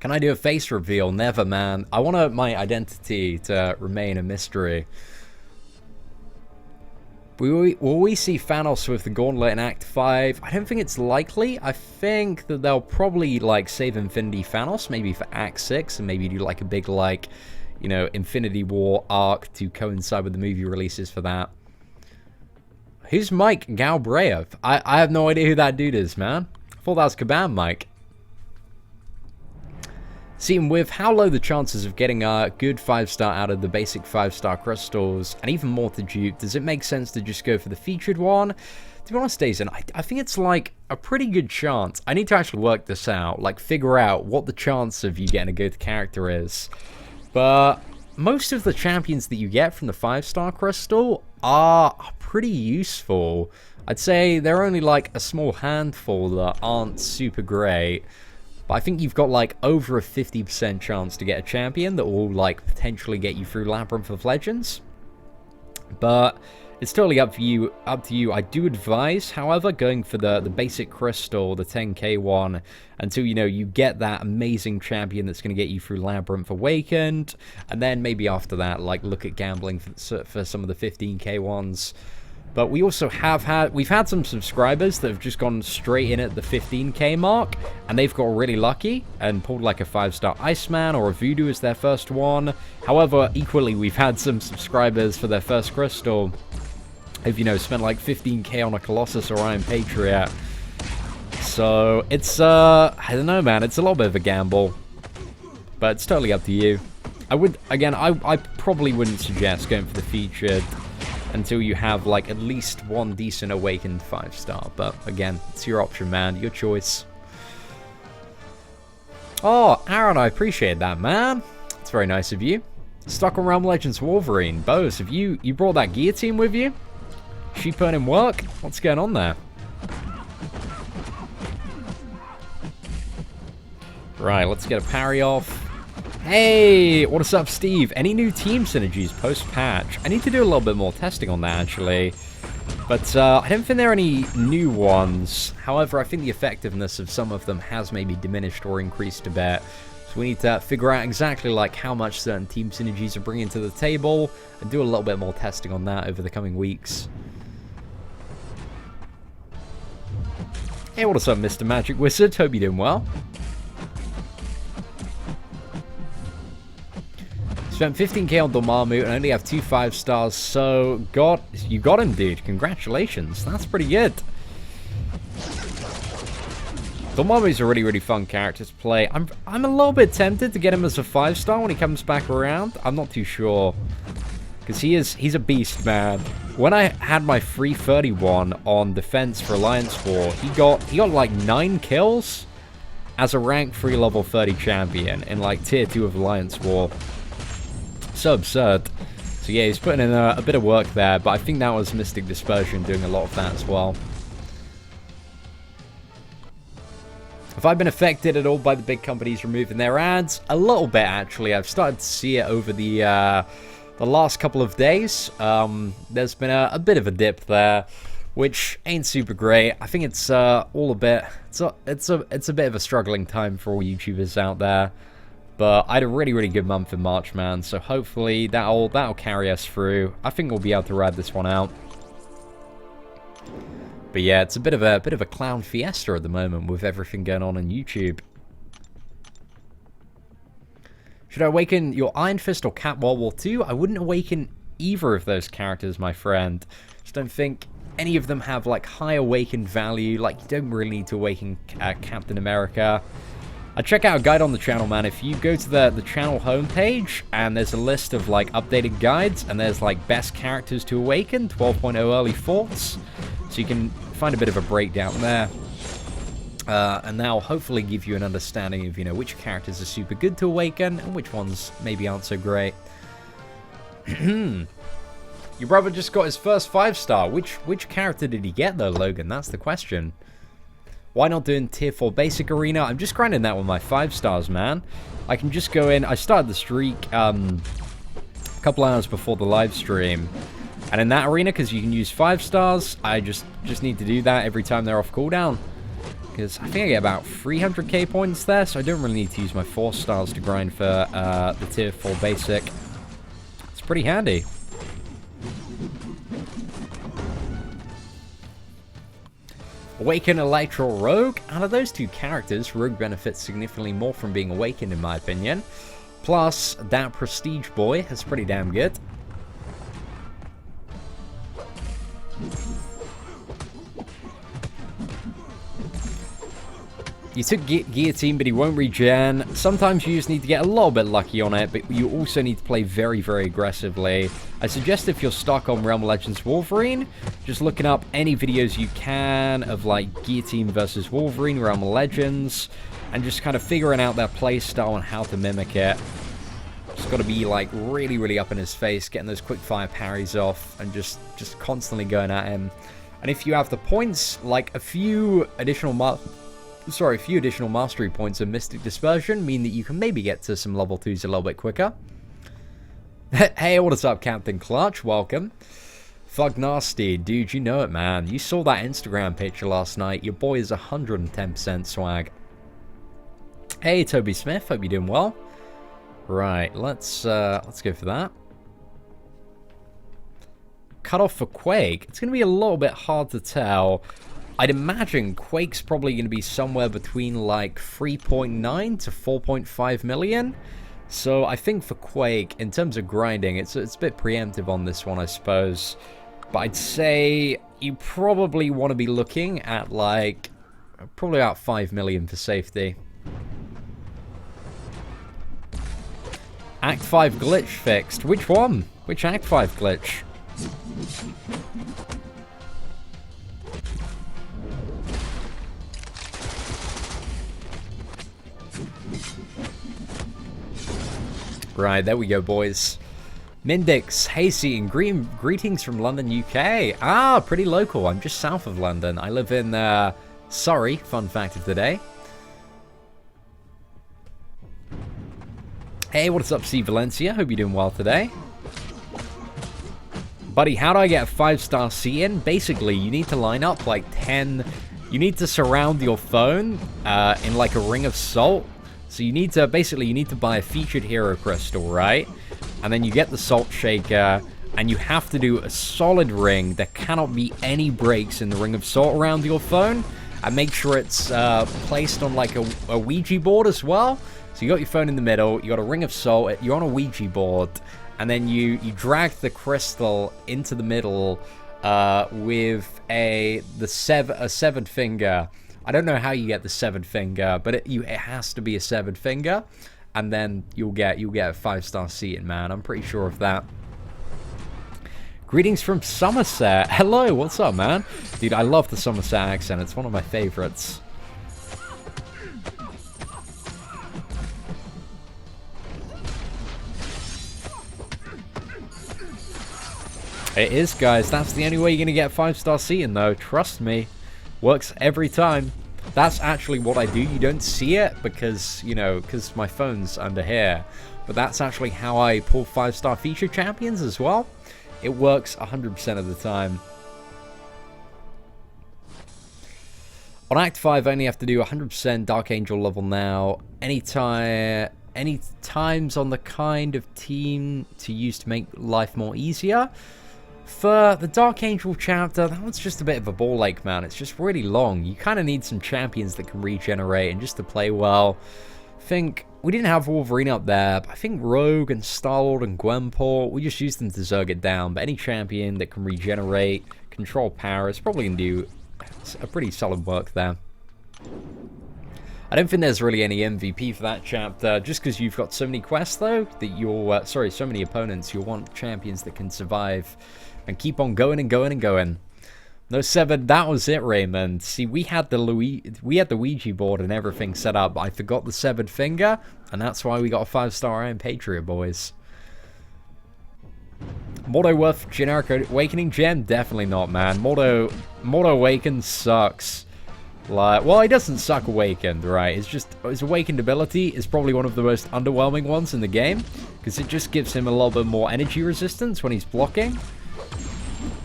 Can I do a face reveal? Never, man. I want my identity to remain a mystery. Will we see Thanos with the Gauntlet in Act 5? I don't think it's likely. I think that they'll probably, like, save Infinity Thanos, maybe for Act 6, and maybe do, like, a big, like, you know, Infinity War arc to coincide with the movie releases for that. Who's Mike Galbraith? I have no idea who that dude is, man. I thought that was Kabam Mike. See, with how low the chances of getting a good 5-star out of the basic 5-star crystals, and even more to dupe, does it make sense to just go for the featured one? To be honest, Dazen, I think it's like a pretty good chance. I need to actually work this out, like figure out what the chance of you getting a good character is. But most of the champions that you get from the 5-star crystal are pretty useful. I'd say there are only like a small handful that aren't super great. But I think you've got like over a 50% chance to get a champion that will like potentially get you through Labyrinth of Legends. But it's totally up to you. I do advise, however, going for the basic crystal, the 10k one, until, you know, you get that amazing champion that's going to get you through Labyrinth Awakened, and then maybe after that, like, look at gambling for some of the 15k ones. But we also we've had some subscribers that have just gone straight in at the 15k mark, and they've got really lucky and pulled like a 5-star Iceman or a Voodoo as their first one. However, equally, we've had some subscribers for their first crystal have, you know, spent like 15k on a Colossus or Iron Patriot. So it's, I don't know, man, it's a little bit of a gamble, but it's totally up to you. I probably wouldn't suggest going for the featured until you have like at least one decent awakened 5-star, but again, it's your option, man, your choice. Oh, Aaron, I appreciate that, man. It's very nice of you. Stuck on Realm Legends Wolverine. Bose, have you brought that guillotine with you? She put in work? What's going on there? Right, let's get a parry off. Hey, what's up, Steve? Any new team synergies post-patch? I need to do a little bit more testing on that, actually. But I don't think there are any new ones. However, I think the effectiveness of some of them has maybe diminished or increased a bit. So we need to figure out exactly like how much certain team synergies are bringing to the table and do a little bit more testing on that over the coming weeks. Hey, what's up, Mr. Magic Wizard? Hope you're doing well. Spent 15k on Dormammu and only have 2 5-stars, so you got him, dude. Congratulations. That's pretty good. Dormammu's a really, really fun character to play. I'm a little bit tempted to get him as a 5-star when he comes back around. I'm not too sure, because he's a beast, man. When I had my free 31 on defense for Alliance War, he got like 9 kills as a rank 3 level 30 champion in like tier 2 of Alliance War. So absurd. So yeah, he's putting in a bit of work there, but I think that was Mystic Dispersion doing a lot of that as well. Have I been affected at all by the big companies removing their ads? A little bit, actually. I've started to see it over the last couple of days. There's been a bit of a dip there, which ain't super great. I think it's all a bit. It's a bit of a struggling time for all YouTubers out there. But I had a really, really good month in March, man. So hopefully that'll carry us through. I think we'll be able to ride this one out. But yeah, it's a bit of a clown fiesta at the moment with everything going on YouTube. Should I awaken your Iron Fist or Cat World War II? I wouldn't awaken either of those characters, my friend. Just don't think any of them have like high awakened value. Like, you don't really need to awaken Captain America. I check out a guide on the channel, man. If you go to the channel homepage and there's a list of like updated guides and there's like best characters to awaken, 12.0 early thoughts, so you can find a bit of a breakdown there. And that'll hopefully give you an understanding of, you know, which characters are super good to awaken and which ones maybe aren't so great. Your brother just got his first 5-star. Which character did he get though, Logan? That's the question. Why not doing tier 4 basic arena? I'm just grinding that with my 5-stars, man. I can just go in. I started the streak a couple hours before the live stream. And in that arena, because you can use 5-stars, I just need to do that every time they're off cooldown. Because I think I get about 300k points there, so I don't really need to use my 4-stars to grind for the tier 4 basic. It's pretty handy. Awaken Electro Rogue. Out of those two characters, Rogue benefits significantly more from being awakened, in my opinion. Plus, that Prestige boy is pretty damn good. You took Guillotine, but he won't regen. Sometimes you just need to get a little bit lucky on it, but you also need to play very, very aggressively. I suggest if you're stuck on Realm of Legends Wolverine, just looking up any videos you can of, like, Guillotine versus Wolverine, Realm of Legends, and just kind of figuring out their playstyle and how to mimic it. Just got to be, like, really, really up in his face, getting those quick fire parries off, and just constantly going at him. And if you have the points, like, a few additional mastery points of Mystic Dispersion mean that you can maybe get to some level 2s a little bit quicker. Hey, what is up, Captain Clutch? Welcome. Fuck nasty. Dude, you know it, man. You saw that Instagram picture last night. Your boy is 110% swag. Hey, Toby Smith. Hope you're doing well. Right, let's go for that. Cut off for Quake. It's going to be a little bit hard to tell. I'd imagine Quake's probably going to be somewhere between like 3.9 to 4.5 million. So I think for Quake, in terms of grinding, it's a bit preemptive on this one, I suppose. But I'd say you probably want to be looking at like probably about 5 million for safety. Act 5 glitch fixed. Which one? Which Act 5 glitch? Right, there we go, boys. Mindix, Hasty, and greetings from London, UK. Ah, pretty local. I'm just south of London. I live in Surrey, fun fact of the day. Hey, what's up, C. Valencia? Hope you're doing well today. Buddy, how do I get a 5-star C in? Basically, you need to line up like 10... You need to surround your phone in like a ring of salt. So you need to, basically, you need to buy a featured hero crystal, right? And then you get the salt shaker, and you have to do a solid ring. There cannot be any breaks in the ring of salt around your phone. And make sure it's placed on like a Ouija board as well. So you got your phone in the middle, you got a ring of salt, you're on a Ouija board, and then you drag the crystal into the middle with a severed finger. I don't know how you get the severed finger, but it has to be a severed finger, and then you'll get a 5-star seating, man. I'm pretty sure of that. Greetings from Somerset. Hello, what's up, man? Dude, I love the Somerset accent. It's one of my favorites. It is, guys. That's the only way you're going to get 5-star seating, though. Trust me. Works every time. That's actually what I do. You don't see it because, you know, because my phone's under here. But that's actually how I pull 5-star feature champions as well. It works 100% of the time. On Act 5, I only have to do 100% Dark Angel level now. Any times on the kind of team to use to make life more easier. For the Dark Angel chapter, that one's just a bit of a ball ache, man. It's just really long. You kind of need some champions that can regenerate and just to play well. I think we didn't have Wolverine up there, but I think Rogue and Star-Lord and Gwenpool, we just used them to zerg it down. But any champion that can regenerate, control power, is probably going to do a pretty solid work there. I don't think there's really any MVP for that chapter, just because you've got so many quests, though, that you'll... so many opponents, you'll want champions that can survive and keep on going and going and going. No 7, that was it, Raymond. See, we had the Ouija board and everything set up, but I forgot the severed finger, and that's why we got a 5-star Iron Patriot, boys. Mordo worth generic Awakening gem? Definitely not, man. Mordo Awakened sucks. Like, well, he doesn't suck Awakened, right? It's just, his Awakened ability is probably one of the most underwhelming ones in the game, because it just gives him a little bit more energy resistance when he's blocking,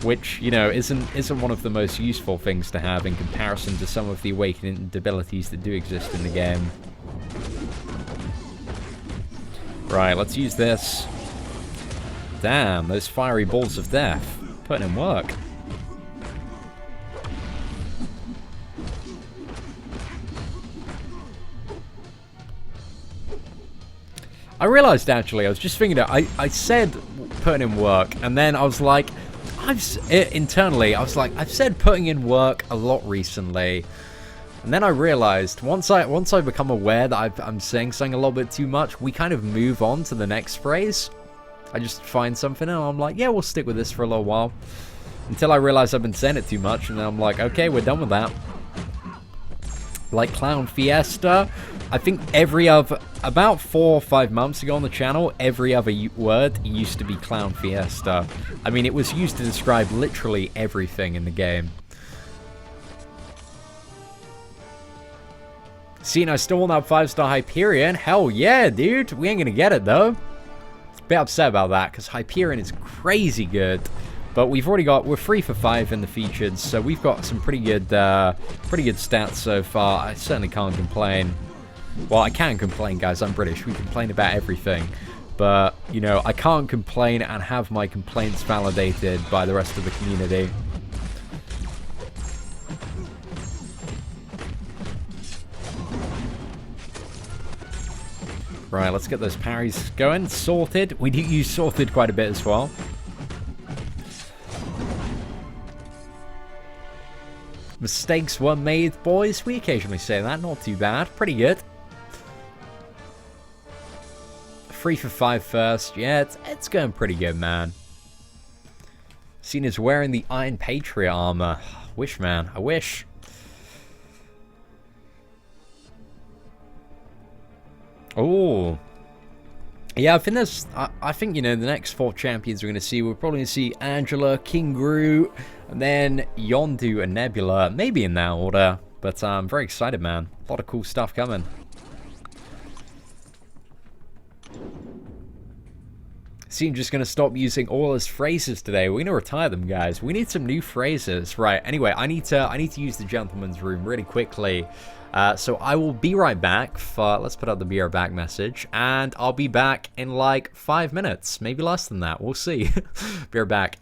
which, you know, isn't one of the most useful things to have in comparison to some of the Awakened abilities that do exist in the game. Right, let's use this. Damn, those fiery balls of death. Putting in work. I realized actually, I was just thinking that I said putting in work, and then I was like, internally, I was like, I've said putting in work a lot recently. And then I realized, once I become aware that I'm saying something a little bit too much, we kind of move on to the next phrase. I just find something and I'm like, yeah, we'll stick with this for a little while. Until I realize I've been saying it too much, and then I'm like, okay, we're done with that. Like Clown Fiesta, I think about 4 or 5 months ago on the channel, every other word used to be Clown Fiesta. I mean, it was used to describe literally everything in the game. Seeing I still want that 5-star Hyperion, hell yeah, dude. We ain't gonna get it though. A bit upset about that, because Hyperion is crazy good. But we're 3 for 5 in the featured, so we've got some pretty good stats so far. I certainly can't complain. Well, I can complain, guys. I'm British. We complain about everything. But, you know, I can't complain and have my complaints validated by the rest of the community. Right, let's get those parries going. Sorted. We do use sorted quite a bit as well. Mistakes were made, boys. We occasionally say that. Not too bad. Pretty good. 3 for 5 first. Yeah, it's going pretty good, man. Cena's wearing the Iron Patriot armor. Wish, man. I wish. Oh. Yeah, I think, you know, the next 4 champions we're going to see, we're probably going to see Angela, King Groot, and then Yondu and Nebula, maybe in that order. But I'm very excited, man. A lot of cool stuff coming. See, I'm just going to stop using all his phrases today. We're going to retire them, guys. We need some new phrases. Right, anyway, I need to use the gentleman's room really quickly. So I will be right back for, let's put out the be right back message, and I'll be back in like 5 minutes, maybe less than that, we'll see. Be right back.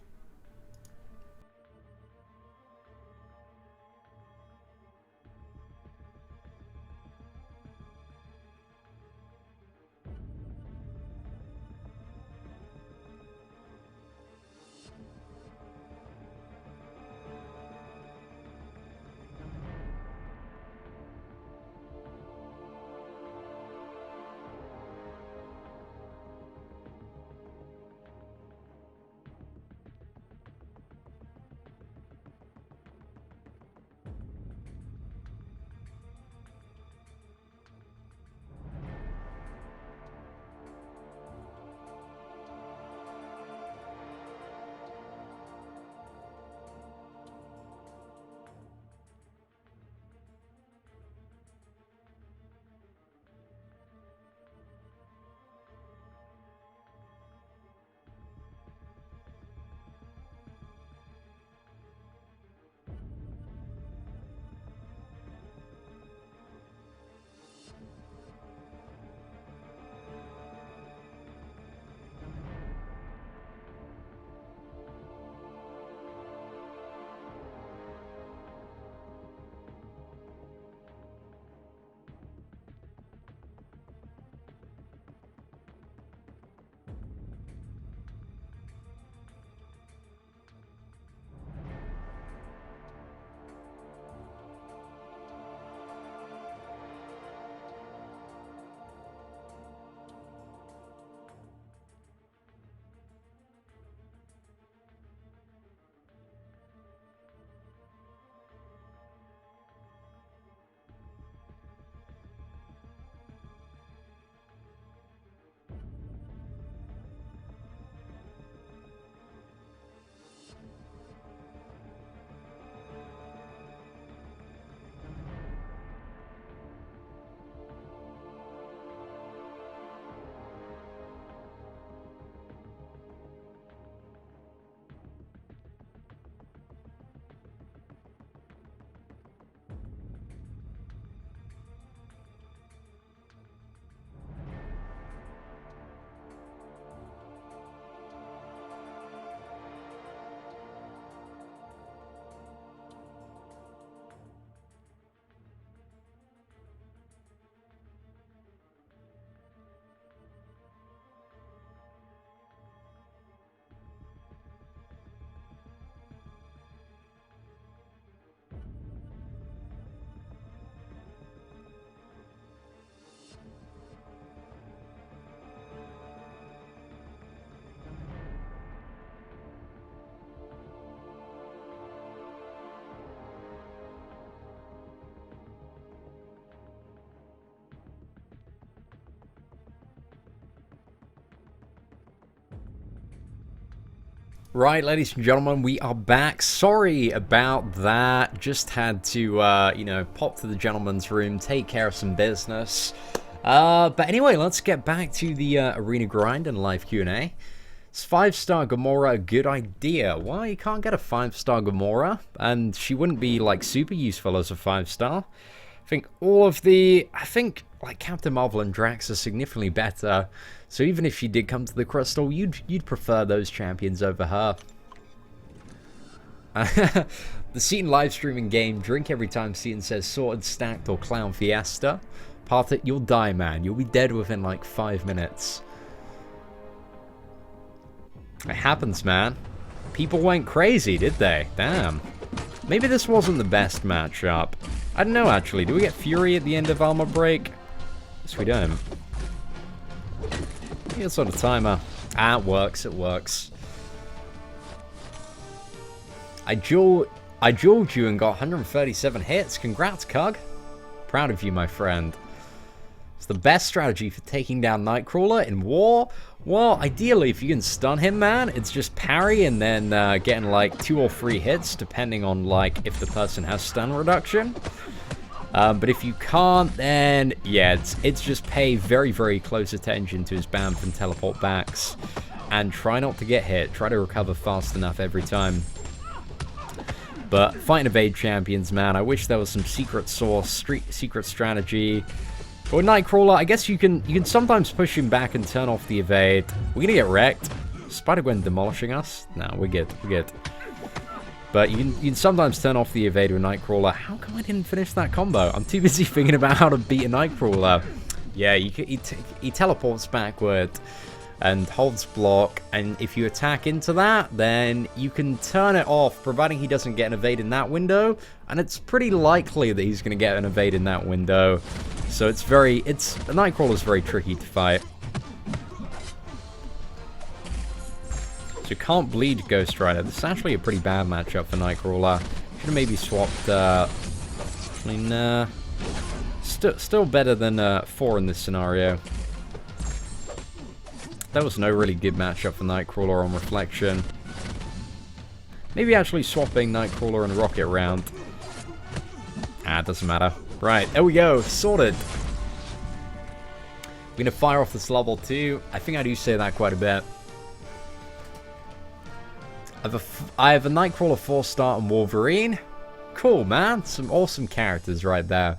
Right, ladies and gentlemen, we are back. Sorry about that. Just had to, you know, pop to the gentleman's room, take care of some business. But anyway, let's get back to the arena grind and live Q&A. Is 5-star Gamora a good idea? Well, you can't get a 5-star Gamora, and she wouldn't be, like, super useful as a 5-star. I think like Captain Marvel and Drax are significantly better. So even if she did come to the Crystal, you'd prefer those champions over her. The Seaton live streaming game, drink every time Seaton says Sorted, Stacked, or Clown Fiesta. Partha, you'll die, man. You'll be dead within like 5 minutes. It happens, man. People went crazy, did they? Damn. Maybe this wasn't the best matchup. I don't know, actually. Do we get Fury at the end of Armor Break? Yes, we don't. It's on a timer. Ah, it works. It works. I dueled you and got 137 hits. Congrats, Cug. Proud of you, my friend. It's the best strategy for taking down Nightcrawler in war. Well, ideally, if you can stun him, man, it's just parry and then getting like 2 or 3 hits, depending on like if the person has stun reduction. But if you can't, then yeah, it's just pay very, very close attention to his bamf and teleport backs, and try not to get hit. Try to recover fast enough every time. But fight and evade champions, man. I wish there was some secret sauce, secret strategy. But with Nightcrawler, I guess you can sometimes push him back and turn off the evade. We're gonna get wrecked. Spider-Gwen demolishing us? No, we're good. We're good. But you can sometimes turn off the evade with Nightcrawler. How come I didn't finish that combo? I'm too busy thinking about how to beat a Nightcrawler. Yeah, he teleports backward and holds block, and if you attack into that, then you can turn it off, providing he doesn't get an evade in that window, and it's pretty likely that he's going to get an evade in that window. So Nightcrawler's very tricky to fight. So you can't bleed Ghost Rider. This is actually a pretty bad matchup for Nightcrawler. Should have maybe swapped, still better than 4 in this scenario. That was no really good matchup for Nightcrawler on reflection. Maybe actually swapping Nightcrawler and Rocket around. Ah, it doesn't matter. Right, there we go. Sorted. We're going to fire off this level 2. I think I do say that quite a bit. I have a Nightcrawler 4-star and Wolverine. Cool, man. Some awesome characters right there.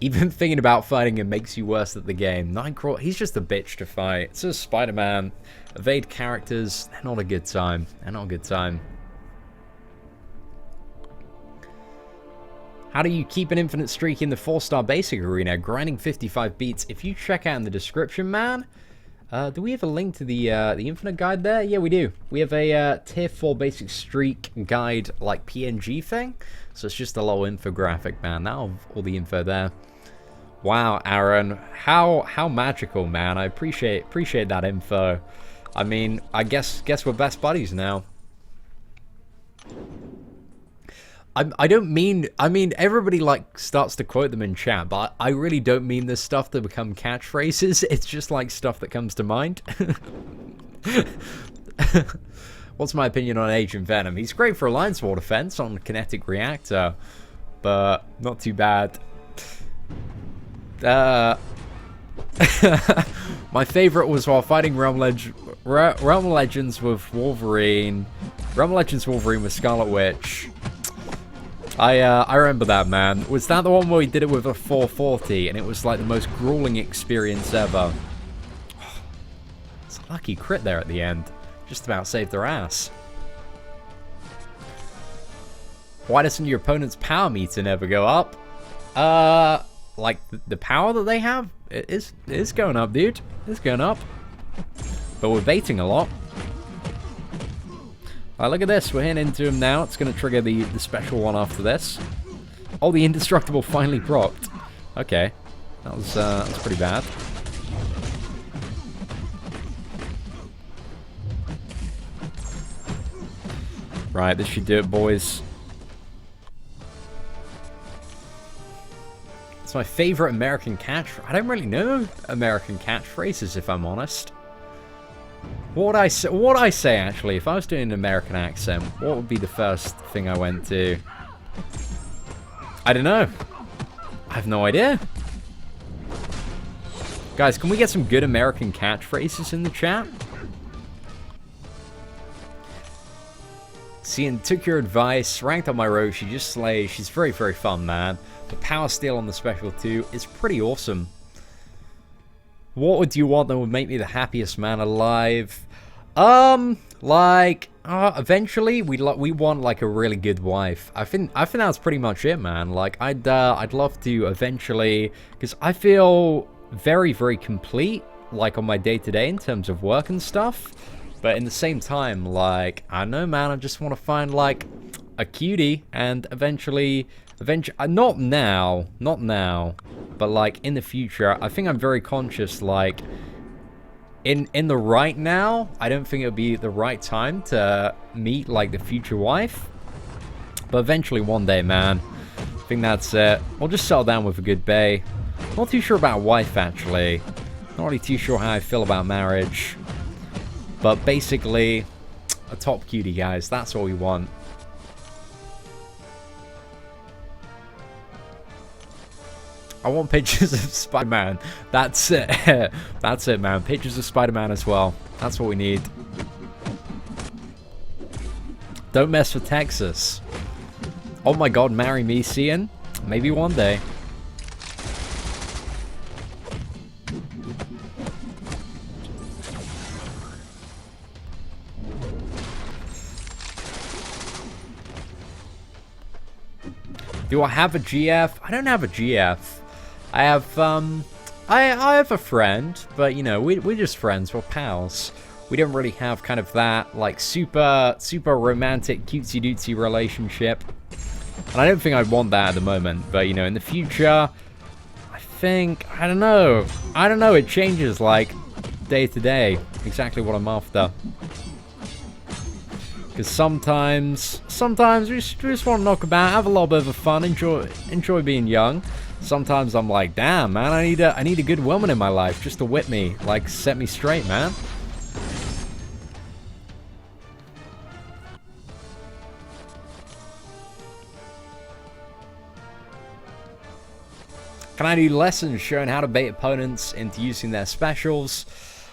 Even thinking about fighting him makes you worse at the game. Nightcrawler, he's just a bitch to fight. So is Spider-Man. Evade characters, they're not a good time. They're not a good time. How do you keep an infinite streak in the 4-star basic arena? Grinding 55 beats. If you check out in the description, man. Do we have a link to the infinite guide there? Yeah, we do. We have a tier 4 basic streak guide, like PNG thing. So it's just a little infographic, man. Now all the info there. Wow, Aaron, how magical, man. I appreciate that info. I mean, I guess we're best buddies now. I don't mean, everybody like starts to quote them in chat, but I really don't mean this stuff to become catchphrases. It's just like stuff that comes to mind. What's my opinion on Agent Venom? He's great for Alliance War defense on Kinetic Reactor, but not too bad. My favorite was while fighting Realm Legends with Wolverine. Realm Legends Wolverine with Scarlet Witch. I remember that, man. Was that the one where we did it with a 440 and it was like the most grueling experience ever? It's a lucky crit there at the end. Just about saved their ass. Why doesn't your opponent's power meter never go up? Like the power that they have is going up, dude. It's going up. But we're baiting a lot. Alright, look at this. We're hitting into him now. It's going to trigger the special one after this. Oh, the indestructible finally procced. Okay. That was pretty bad. Right, this should do it, boys. It's my favorite American catch. I don't really know American catchphrases, if I'm honest. What would I say, actually? If I was doing an American accent, what would be the first thing I went to? I don't know. I have no idea. Guys, can we get some good American catchphrases in the chat? Cian took your advice, ranked on my road, she just slays. She's very, very fun, man. The power steal on the special too is pretty awesome. What would you want that would make me the happiest man alive? Eventually we want like a really good wife. I think that's pretty much it, man. Like I'd love to eventually, because I feel very, very complete, like on my day-to-day in terms of work and stuff. But in the same time, like, I don't know, man, I just want to find like a cutie and eventually, not now, but like in the future. I think I'm very conscious, like in the right now, I don't think it would be the right time to meet like the future wife. But eventually one day, man, I think that's it. We'll just settle down with a good bae. Not too sure about wife, actually. Not really too sure how I feel about marriage. But basically, a top cutie, guys. That's what we want. I want pictures of Spider-Man. That's it. That's it, man. Pictures of Spider-Man as well. That's what we need. Don't mess with Texas. Oh my god, marry me, Cian? Maybe one day. Do I have a GF? I don't have a GF. I have, I have a friend, but, you know, we're just friends. We're pals. We don't really have kind of that, like, super romantic, cutesy-dootsy relationship. And I don't think I'd want that at the moment. But, you know, in the future, I think, I don't know. It changes, like, day to day. Exactly what I'm after. Because sometimes we just want to knock about, have a little bit of fun, enjoy being young. Sometimes I'm like, damn, man, I need a good woman in my life just to whip me, like, set me straight, man. Can I do lessons showing how to bait opponents into using their specials?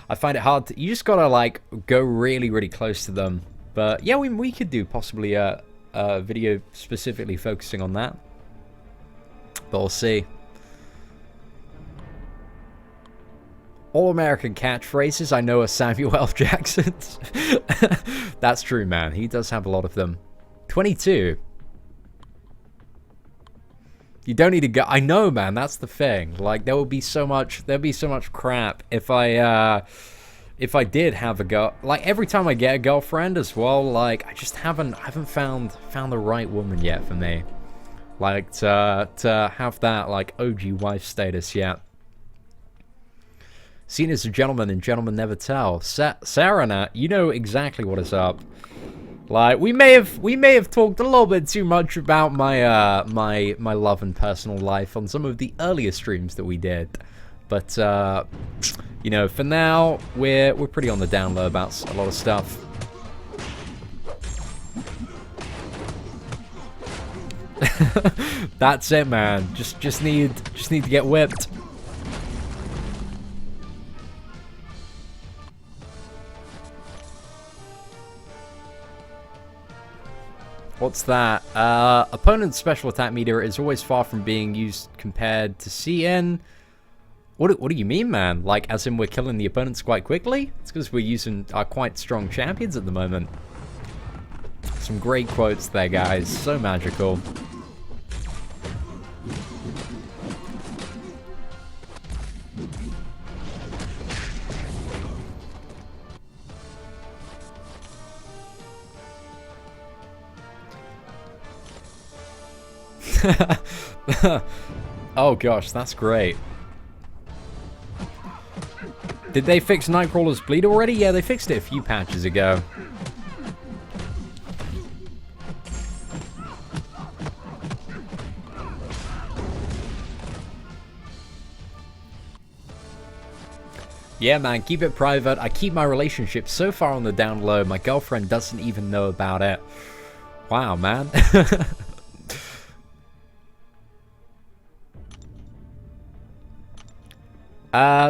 I find it hard to, you just gotta, like, go really, really close to them. But yeah, we could do possibly a video specifically focusing on that. But we'll see. All American catchphrases I know are Samuel L. Jackson's. That's true, man. He does have a lot of them. 22. You don't need to go. I know, man. That's the thing. Like there'd be so much crap if I did have a girl. Like every time I get a girlfriend as well, like I just haven't found the right woman yet for me. Like to have that like OG wife status yet. Seen as a gentleman and gentlemen never tell. Sarah, you know exactly what is up. Like we may have talked a little bit too much about my my love and personal life on some of the earlier streams that we did. But you know, for now we're pretty on the down low about a lot of stuff. That's it, man. Just need to get whipped. What's that? Opponent's special attack meter is always far from being used compared to CN. What do you mean, man? Like, as in we're killing the opponents quite quickly? It's because we're using our quite strong champions at the moment. Some great quotes there, guys. So magical. Oh gosh, that's great. Did they fix Nightcrawler's bleed already? Yeah, they fixed it a few patches ago. Yeah, man, keep it private. I keep my relationship so far on the down low, my girlfriend doesn't even know about it. Wow, man.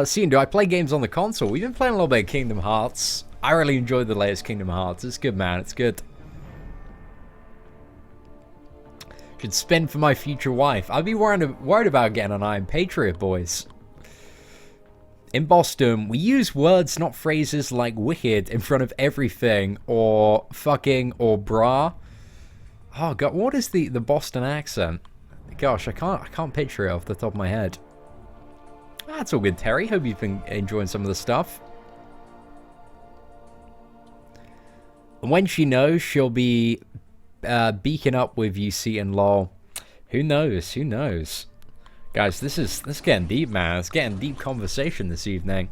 Seeing, do I play games on the console? We've been playing a little bit of Kingdom Hearts. I really enjoyed the latest Kingdom Hearts. It's good, man. It's good. Should spin for my future wife. I'd be worried about getting an Iron Patriot, boys. In Boston, we use words, not phrases like wicked in front of everything, or fucking, or brah. Oh god, what is the Boston accent? Gosh, I can't picture it off the top of my head. That's all good, Terry. Hope you've been enjoying some of the stuff. And when she knows, she'll be beaking up with UC and LOL. Who knows? Who knows? Guys, this is getting deep, man. It's getting deep conversation this evening.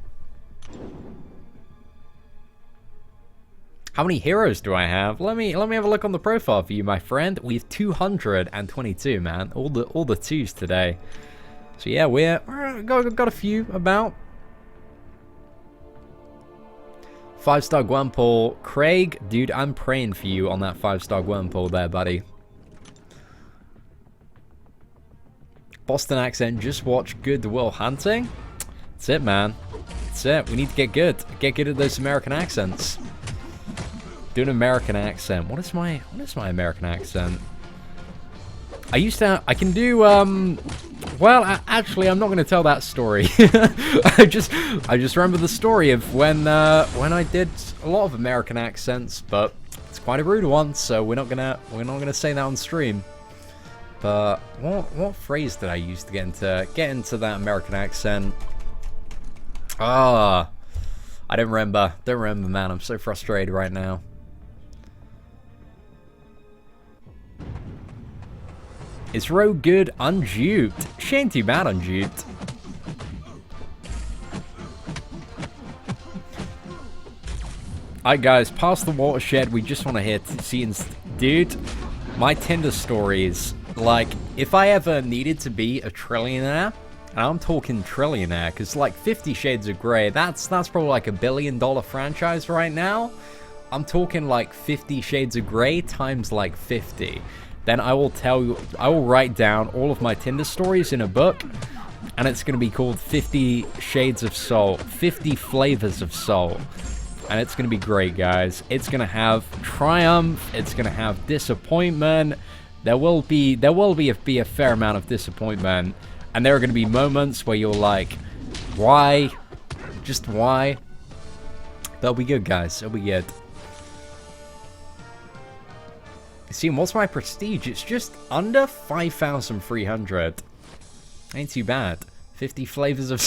How many heroes do I have? Let me have a look on the profile for you, my friend. We have 222, man. All the twos today. So yeah, we're got a few about. 5-star Gwenpool. Craig, dude, I'm praying for you on that 5-star Gwenpool there, buddy. Boston accent, just watch Good Will Hunting. That's it, man. That's it. We need to get good. Get good at those American accents. Do an American accent. What is my American accent? I can do, well, actually, I'm not going to tell that story. I just remember the story of when I did a lot of American accents, but it's quite a rude one, so we're not gonna say that on stream. But what phrase did I use to get into that American accent? I don't remember. Don't remember, man. I'm so frustrated right now. Is Rogue good unduped? She ain't too bad unduped. Alright guys, past the watershed, we just want to hit scenes. Dude, my Tinder stories, like, if I ever needed to be a trillionaire, and I'm talking trillionaire, because like 50 Shades of Grey, that's probably like $1 billion franchise right now. I'm talking like 50 Shades of Grey times like 50. Then I will write down all of my Tinder stories in a book, and it's going to be called 50 Shades of Soul, 50 Flavors of Soul. And it's going to be great, guys. It's going to have triumph, it's going to have disappointment. There will be a fair amount of disappointment, and there are going to be moments where you're like, why? Just why? That'll be good, guys. It'll be good. See, what's my prestige? It's just under 5,300. Ain't too bad. 50 flavors of...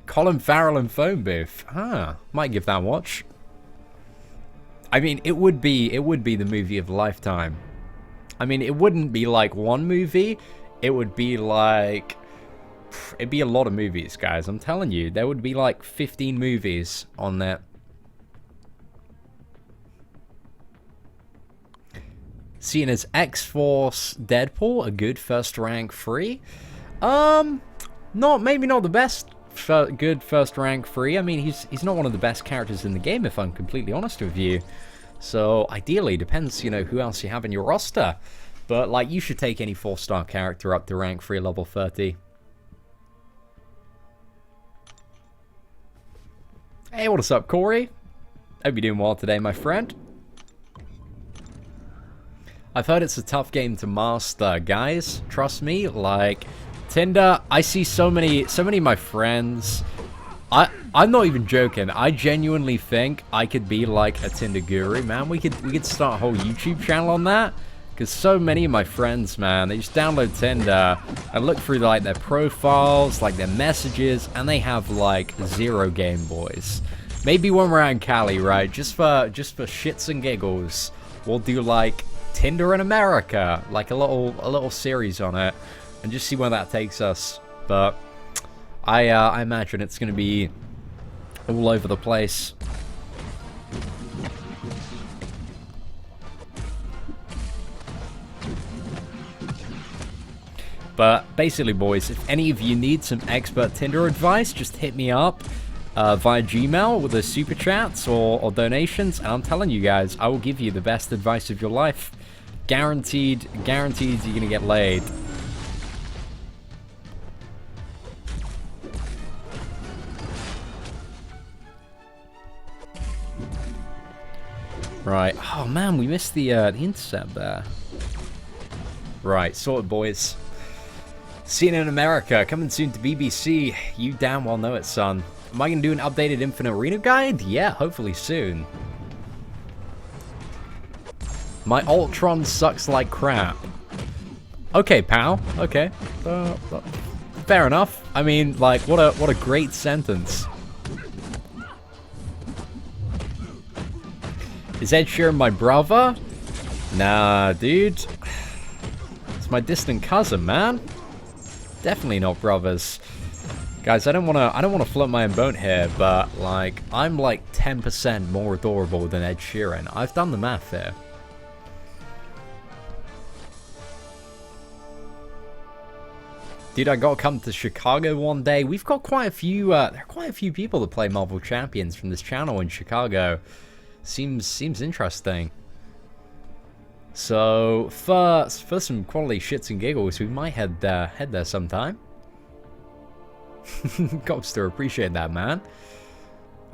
Colin Farrell and Phone Booth. Might give that a watch. I mean, it would be the movie of a lifetime. I mean, it wouldn't be like one movie. It would be like... It'd be a lot of movies, guys. I'm telling you. There would be like 15 movies on that. Seeing as X-Force Deadpool a good first rank free? Maybe not the best good first rank free. I mean, he's not one of the best characters in the game, if I'm completely honest with you. So ideally, depends, you know, who else you have in your roster. But like, you should take any 4-star character up to rank free level 30. Hey, what's up, Corey? Hope you're doing well today, my friend. I've heard it's a tough game to master, guys. Trust me, like, Tinder, I see so many of my friends. I'm not even joking. I genuinely think I could be like a Tinder guru, man. We could start a whole YouTube channel on that. Because so many of my friends, man, they just download Tinder and look through like their profiles, like their messages, and they have like 0 Game Boys. Maybe when we're out in Cali, right? Just for shits and giggles, we'll do like Tinder in America, like a little series on it, and just see where that takes us. But I imagine it's going to be all over the place. But basically, boys, if any of you need some expert Tinder advice, just hit me up via Gmail with the super chats or donations, and I'm telling you guys, I will give you the best advice of your life. Guaranteed you're gonna get laid. Right. Oh man, we missed the intercept there. Right, sorted, boys. Seen in America, coming soon to BBC. You damn well know it, son. Am I gonna do an updated Infinite Arena guide? Yeah, hopefully soon. My Ultron sucks like crap. Okay, pal. Okay. Fair enough. I mean, like, what a great sentence. Is Ed Sheeran my brother? Nah, dude. It's my distant cousin, man. Definitely not brothers. Guys, I don't wanna float my own boat here, but like, I'm like 10% more adorable than Ed Sheeran. I've done the math here. Dude, I gotta come to Chicago one day. We've got quite a few, there are quite a few people that play Marvel Champions from this channel in Chicago. Seems interesting. So, for some quality shits and giggles, we might head there sometime. Copster, appreciate that, man.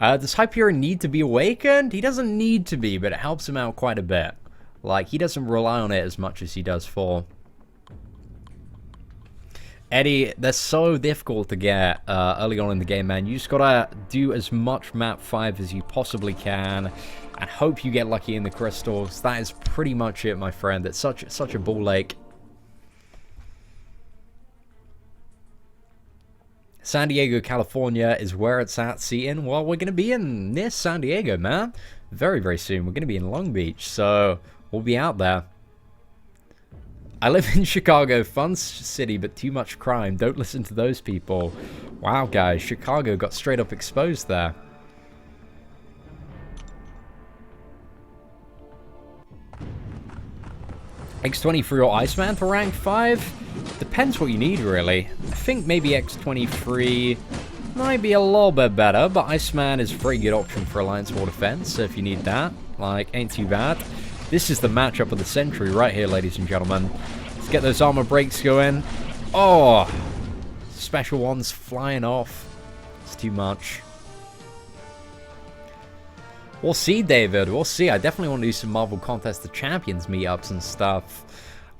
Does Hyperion need to be awakened? He doesn't need to be, but it helps him out quite a bit. Like, he doesn't rely on it as much as he does for... Eddie, they're so difficult to get early on in the game, man. You just gotta do as much map 5 as you possibly can, and hope you get lucky in the crystals. That is pretty much it, my friend. It's such a ball lake. San Diego, California is where it's at, Seaton. Well, we're gonna be near San Diego, man. Very, very soon. We're gonna be in Long Beach, so we'll be out there. I live in Chicago, fun city, but too much crime. Don't listen to those people. Wow, guys, Chicago got straight up exposed there. X23 or Iceman for rank 5? Depends what you need, really. I think maybe X23 might be a little bit better, but Iceman is a very good option for Alliance War Defense, so if you need that, like, ain't too bad. This is the matchup of the century right here, ladies and gentlemen. Let's get those armor breaks going. Oh! Special ones flying off. It's too much. We'll see, David. We'll see. I definitely want to do some Marvel Contest of Champions meetups and stuff.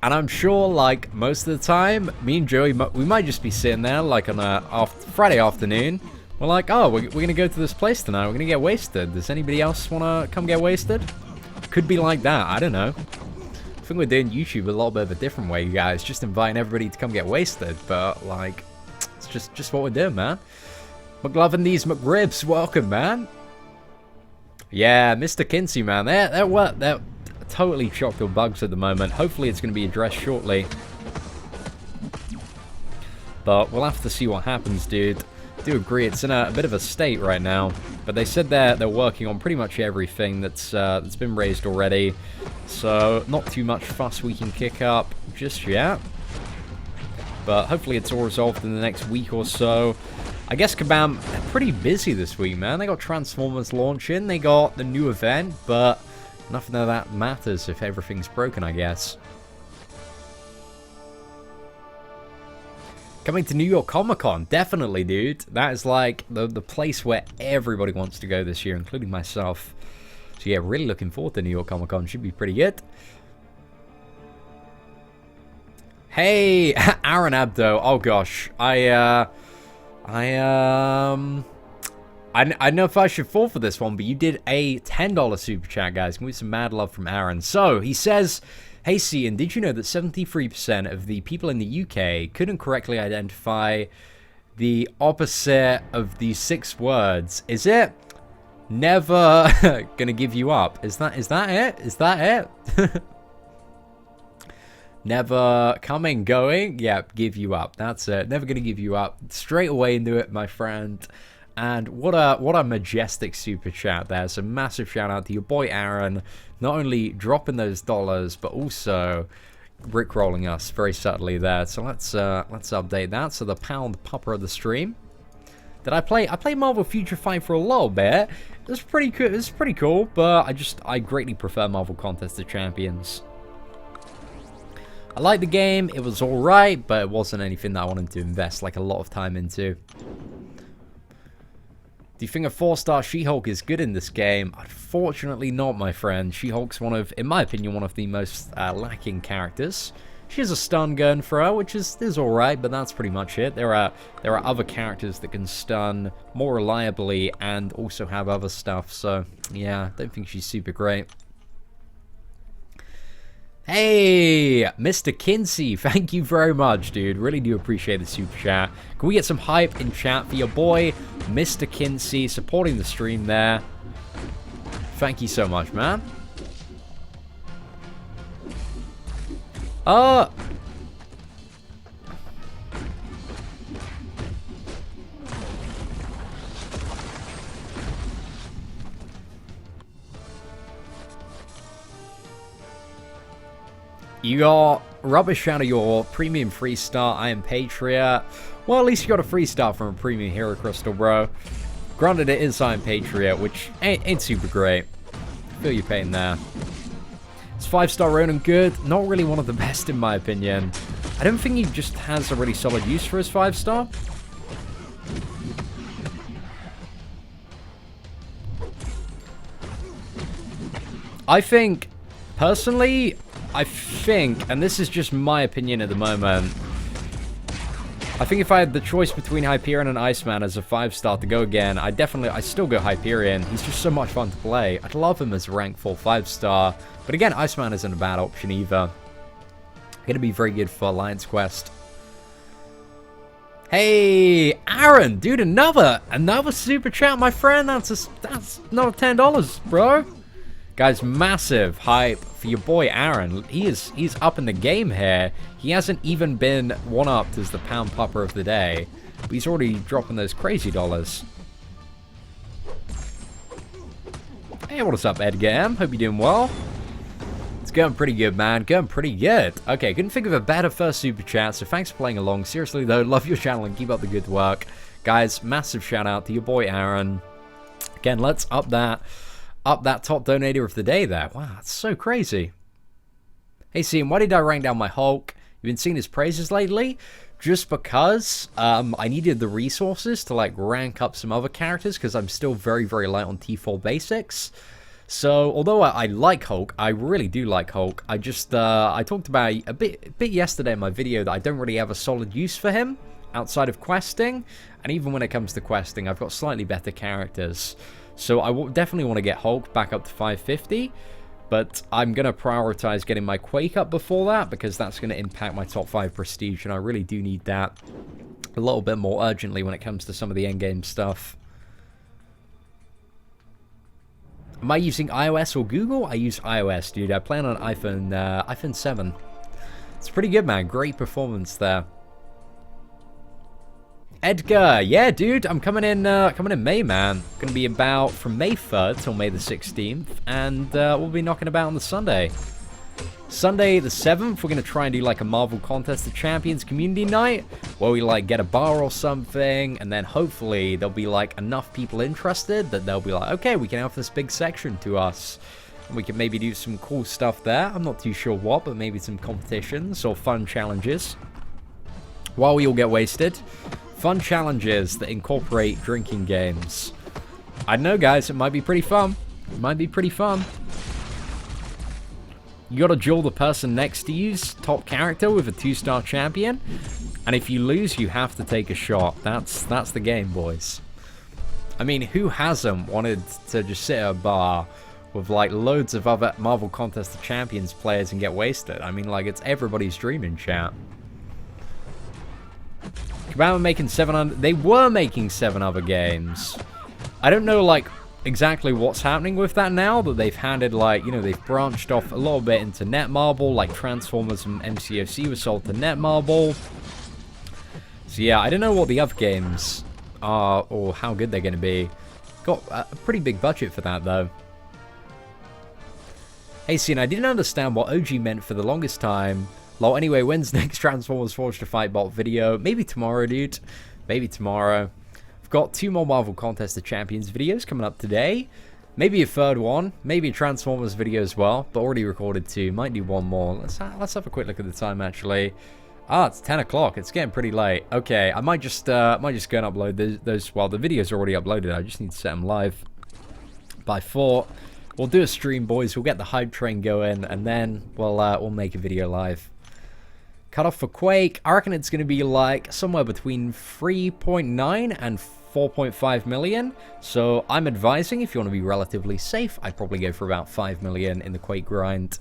And I'm sure, like, most of the time, me and Joey, we might just be sitting there, like, on a Friday afternoon. We're like, oh, we're going to go to this place tonight. We're going to get wasted. Does anybody else want to come get wasted? Could be like that, I don't know. I think we're doing YouTube a little bit of a different way, you guys. Just inviting everybody to come get wasted, but like, it's just what we're doing, man. McLovin these McRibs, welcome, man. Yeah, Mr. Kinsey, man, they're totally chocked with bugs at the moment. Hopefully it's going to be addressed shortly. But we'll have to see what happens, dude. I do agree, it's in a bit of a state right now, but they said they're working on pretty much everything that's been raised already, so not too much fuss we can kick up just yet, but hopefully it's all resolved in the next week or so. I guess Kabam, they're pretty busy this week, man. They got Transformers launching, they got the new event, but nothing of that matters if everything's broken, I guess. Coming to New York Comic Con, definitely, dude. That is like the place where everybody wants to go this year, including myself. So yeah, really looking forward to New York Comic Con. Should be pretty good. Hey, Aaron Abdo. Oh gosh, I don't know if I should fall for this one, but you did a $10 super chat, guys. Give me some mad love from Aaron. So he says, hey, Cian, did you know that 73% of the people in the UK couldn't correctly identify the opposite of these 6 words? Is it never gonna give you up? Is that it? Is that it? Never coming, going? Yep, give you up. That's it. Never gonna give you up. Straight away into it, my friend. And what a majestic super chat there. So massive shout out to your boy Aaron, not only dropping those dollars, but also rickrolling us very subtly there. So let's update that. So the pound pupper of the stream. Did I play? I played Marvel Future Fight for a little bit. It was pretty cool. It was pretty cool, but I greatly prefer Marvel Contest of Champions. I liked the game. It was all right, but it wasn't anything that I wanted to invest like a lot of time into. Do you think a 4-star She-Hulk is good in this game? Unfortunately not, my friend. She-Hulk's one of, in my opinion, one of the most lacking characters. She has a stun gun for her, which is alright, but that's pretty much it. There are other characters that can stun more reliably and also have other stuff, so yeah, don't think she's super great. Hey, Mr. Kinsey, thank you very much, dude. Really do appreciate the super chat. Can we get some hype in chat for your boy, Mr. Kinsey, supporting the stream there? Thank you so much, man. You got rubbish out of your premium free start, I am Patriot. Well, at least you got a free start from a premium hero crystal, bro. Granted, it is I am Patriot, which ain't super great. Feel your pain there. It's 5-star Ronan good. Not really one of the best, in my opinion. I don't think he just has a really solid use for his 5-star. I think, personally, and this is just my opinion at the moment, I think if I had the choice between Hyperion and Iceman as a 5-star to go again, I still go Hyperion. He's just so much fun to play. I'd love him as a rank 4 5-star. But again, Iceman isn't a bad option either. Going to be very good for Alliance Quest. Hey, Aaron, dude, another super chat, my friend. That's another $10, bro. Guys, massive hype for your boy Aaron. He's up in the game here. He hasn't even been one-upped as the pound pupper of the day, but he's already dropping those crazy dollars. Hey, what's up, Edgar M? Hope you're doing well. It's going pretty good, man. Going pretty good. Okay, couldn't think of a better first super chat, so thanks for playing along. Seriously, though, love your channel and keep up the good work. Guys, massive shout out to your boy Aaron. Again, let's up that top donator of the day there. Wow, that's so crazy. Hey, Cian, why did I rank down my Hulk? You've been seeing his praises lately? Just because I needed the resources to like rank up some other characters because I'm still very, very light on T4 basics. So, although I like Hulk, I really do like Hulk, I just, I talked about a bit yesterday in my video that I don't really have a solid use for him outside of questing. And even when it comes to questing, I've got slightly better characters. So I definitely want to get Hulk back up to 550, but I'm going to prioritize getting my Quake up before that because that's going to impact my top 5 prestige, and I really do need that a little bit more urgently when it comes to some of the endgame stuff. Am I using iOS or Google? I use iOS, dude. I play on an iPhone 7. It's pretty good, man. Great performance there. Edgar, yeah, dude, I'm coming in May, man. Gonna be about from May 3rd till May the 16th, and we'll be knocking about on the Sunday. Sunday the 7th, we're gonna try and do like a Marvel Contest of Champions community night, where we like get a bar or something, and then hopefully there'll be like enough people interested that they'll be like, okay, we can have this big section to us. And we can maybe do some cool stuff there. I'm not too sure what, but maybe some competitions or fun challenges. While we all get wasted. Fun challenges that incorporate drinking games. I don't know, guys. It might be pretty fun. It might be pretty fun. You gotta duel the person next to you's top character with a 2-star champion. And if you lose, you have to take a shot. That's the game, boys. I mean, who hasn't wanted to just sit at a bar with like loads of other Marvel Contest of Champions players and get wasted? I mean, like, it's everybody's dream in chat. Kabam were making 700. They were making 7 other games. I don't know, like, exactly what's happening with that now, that they've handed, like, you know, they've branched off a little bit into Netmarble, like Transformers and MCOC was sold to Netmarble. So yeah, I don't know what the other games are or how good they're going to be. Got a pretty big budget for that, though. Hey, Cian, I didn't understand what OG meant for the longest time. Well, anyway, when's next Transformers Forged to Fight bot video? Maybe tomorrow, dude. Maybe tomorrow. I've got 2 more Marvel Contest of Champions videos coming up today. Maybe a third one. Maybe a Transformers video as well. But already recorded 2. Might do 1 more. Let's have a quick look at the time, actually. Ah, it's 10 o'clock. It's getting pretty late. Okay, I might just go and upload those. Well, the videos are already uploaded. I just need to set them live by 4. We'll do a stream, boys. We'll get the hype train going, and then we'll make a video live. Cut off for Quake. I reckon it's going to be like somewhere between 3.9 and 4.5 million. So I'm advising, if you want to be relatively safe, I'd probably go for about 5 million in the Quake grind.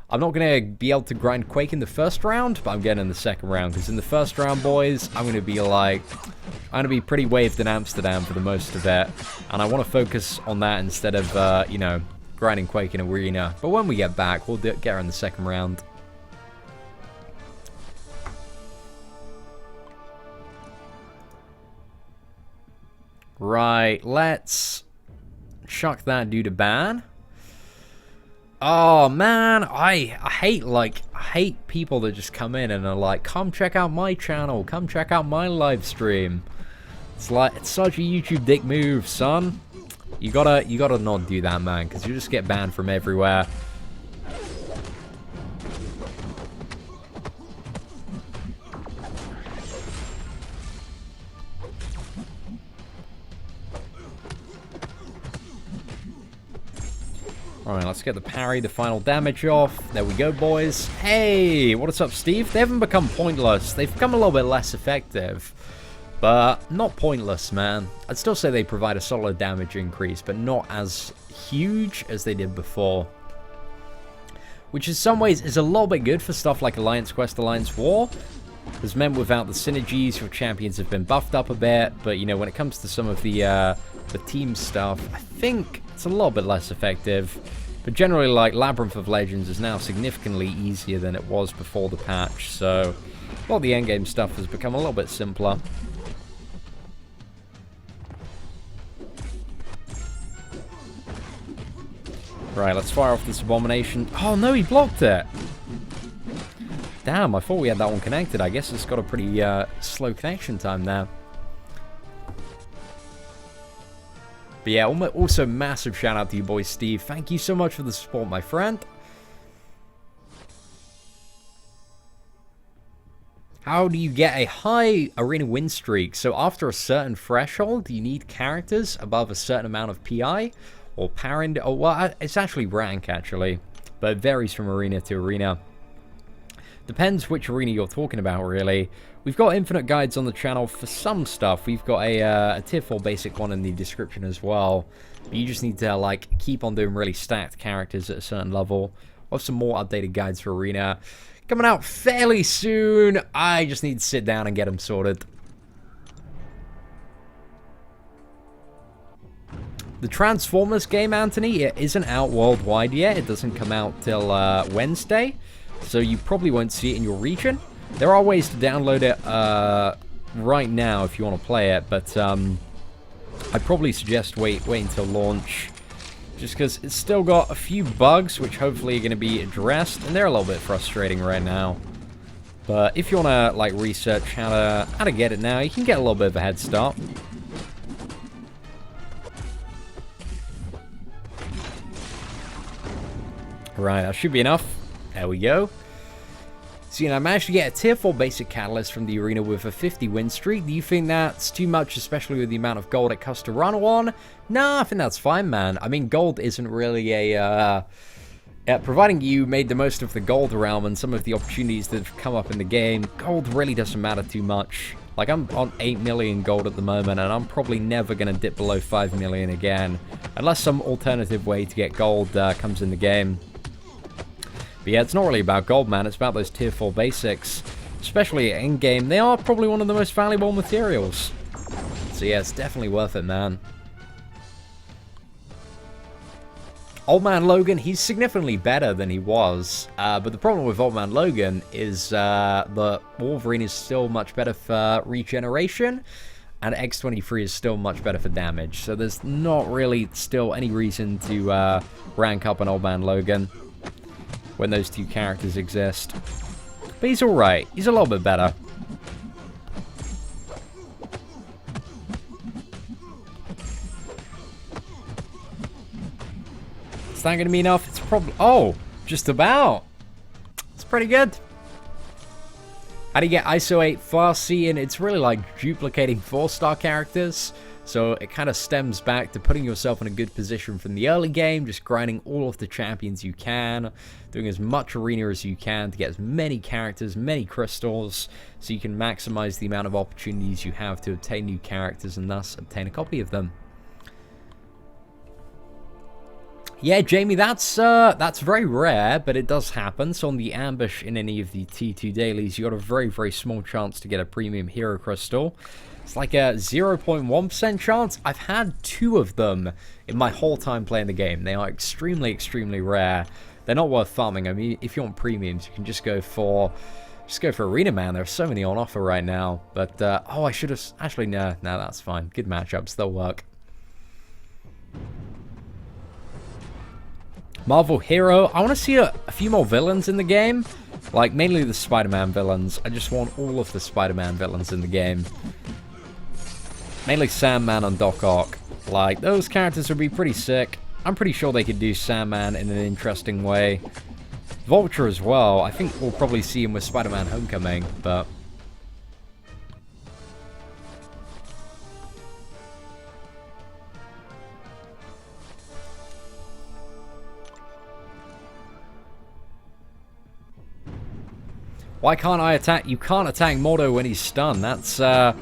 I'm not going to be able to grind Quake in the first round, but I'm getting in the second round. Because in the first round, boys, I'm going to be pretty waved in Amsterdam for the most of it. And I want to focus on that instead of, you know, grinding Quake in Arena. But when we get back, we'll get her in the second round. Right, let's chuck that dude a ban. Oh man, I hate people that just come in and are like, come check out my channel, come check out my live stream. It's like, it's such a YouTube dick move, son. You gotta not do that, man, because you just get banned from everywhere. Alright, let's get the parry, the final damage off. There we go, boys. Hey, what's up, Steve? They haven't become pointless. They've become a little bit less effective. But not pointless, man. I'd still say they provide a solid damage increase, but not as huge as they did before. Which in some ways is a little bit good for stuff like Alliance Quest, Alliance War. Because meant without the synergies, your champions have been buffed up a bit. But, you know, when it comes to some of the team stuff, I think it's a little bit less effective. But generally, like, Labyrinth of Legends is now significantly easier than it was before the patch. So, a lot of the endgame stuff has become a little bit simpler. Right, let's fire off this Abomination. Oh, no, he blocked it. Damn, I thought we had that one connected. I guess it's got a pretty slow connection time now. But yeah, also massive shout out to you boys, Steve. Thank you so much for the support, my friend. How do you get a high arena win streak? So after a certain threshold, you need characters above a certain amount of PI or parent. Oh, well, it's actually rank, actually. But it varies from arena to arena. Depends which arena you're talking about, really. We've got infinite guides on the channel for some stuff. We've got a tier 4 basic one in the description as well. But you just need to, like, keep on doing really stacked characters at a certain level. We'll have some more updated guides for arena coming out fairly soon. I just need to sit down and get them sorted. The Transformers game, Anthony, it isn't out worldwide yet. It doesn't come out till Wednesday. So you probably won't see it in your region. There are ways to download it right now if you want to play it, but I'd probably suggest wait until launch, just because it's still got a few bugs which hopefully are going to be addressed, and they're a little bit frustrating right now. But if you want to like research how to get it now, you can get a little bit of a head start. Right, that should be enough. There we go. So, you know, I managed to get a tier 4 basic catalyst from the arena with a 50 win streak. Do you think that's too much, especially with the amount of gold it costs to run on? Nah, I think that's fine, man. I mean, gold isn't really a... providing you made the most of the gold realm and some of the opportunities that have come up in the game, gold really doesn't matter too much. Like, I'm on 8 million gold at the moment, and I'm probably never going to dip below 5 million again, unless some alternative way to get gold comes in the game. But yeah, it's not really about gold, man. It's about those tier 4 basics. Especially in-game. They are probably one of the most valuable materials. So yeah, it's definitely worth it, man. Old Man Logan, he's significantly better than he was. But the problem with Old Man Logan is that Wolverine is still much better for regeneration. And X-23 is still much better for damage. So there's not really still any reason to rank up an Old Man Logan when those two characters exist. But he's alright. He's a little bit better. Is that going to be enough? It's probably... Oh, just about. It's pretty good. How do you get ISO 8 fast seeing? It's really like duplicating 4-star characters. So it kind of stems back to putting yourself in a good position from the early game, just grinding all of the champions you can, doing as much arena as you can to get as many characters, many crystals, so you can maximize the amount of opportunities you have to obtain new characters and thus obtain a copy of them. Yeah, Jamie, that's very rare, but it does happen. So on the ambush in any of the T2 dailies, you got a very, very small chance to get a premium hero crystal. It's like a 0.1% chance. I've had 2 of them in my whole time playing the game. They are extremely, extremely rare. They're not worth farming. I mean, if you want premiums, you can just go for Arena Man. There's so many on offer right now. But oh, I should have actually no, that's fine. Good matchups, they'll work. Marvel Hero. I want to see a few more villains in the game. Like, mainly the Spider-Man villains. I just want all of the Spider-Man villains in the game. Mainly Sandman and Doc Ock. Like, those characters would be pretty sick. I'm pretty sure they could do Sandman in an interesting way. Vulture as well. I think we'll probably see him with Spider-Man Homecoming, but... Why can't I attack? You can't attack Mordo when he's stunned. That's the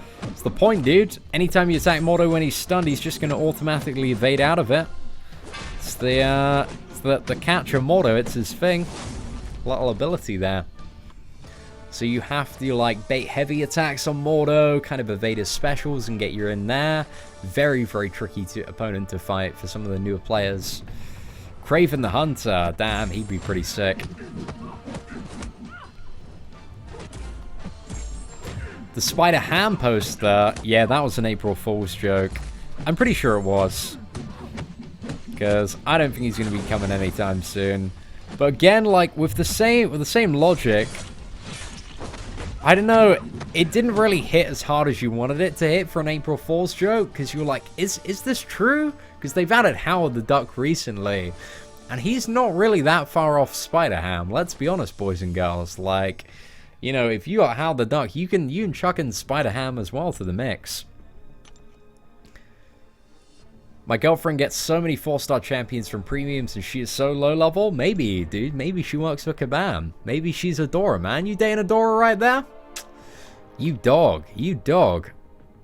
point, dude. Anytime you attack Mordo when he's stunned, he's just going to automatically evade out of it. It's the catcher Mordo. It's his thing. Little ability there. So you have to, like, bait heavy attacks on Mordo, kind of evade his specials and get you in there. Very, very tricky opponent to fight for some of the newer players. Kraven the Hunter. Damn, he'd be pretty sick. The Spider-Ham poster, yeah, that was an April Fool's joke. I'm pretty sure it was. Because I don't think he's going to be coming anytime soon. But again, like, with the same logic, I don't know, it didn't really hit as hard as you wanted it to hit for an April Fool's joke. Because you were like, is this true? Because they've added Howard the Duck recently. And he's not really that far off Spider-Ham. Let's be honest, boys and girls. Like... You know, if you got Howard the Duck, you can chuck in Spider-Ham as well to the mix. My girlfriend gets so many 4-star champions from premiums and she is so low level. Maybe, dude. Maybe she works for Kabam. Maybe she's Adora, man. You dating Adora right there? You dog. You dog.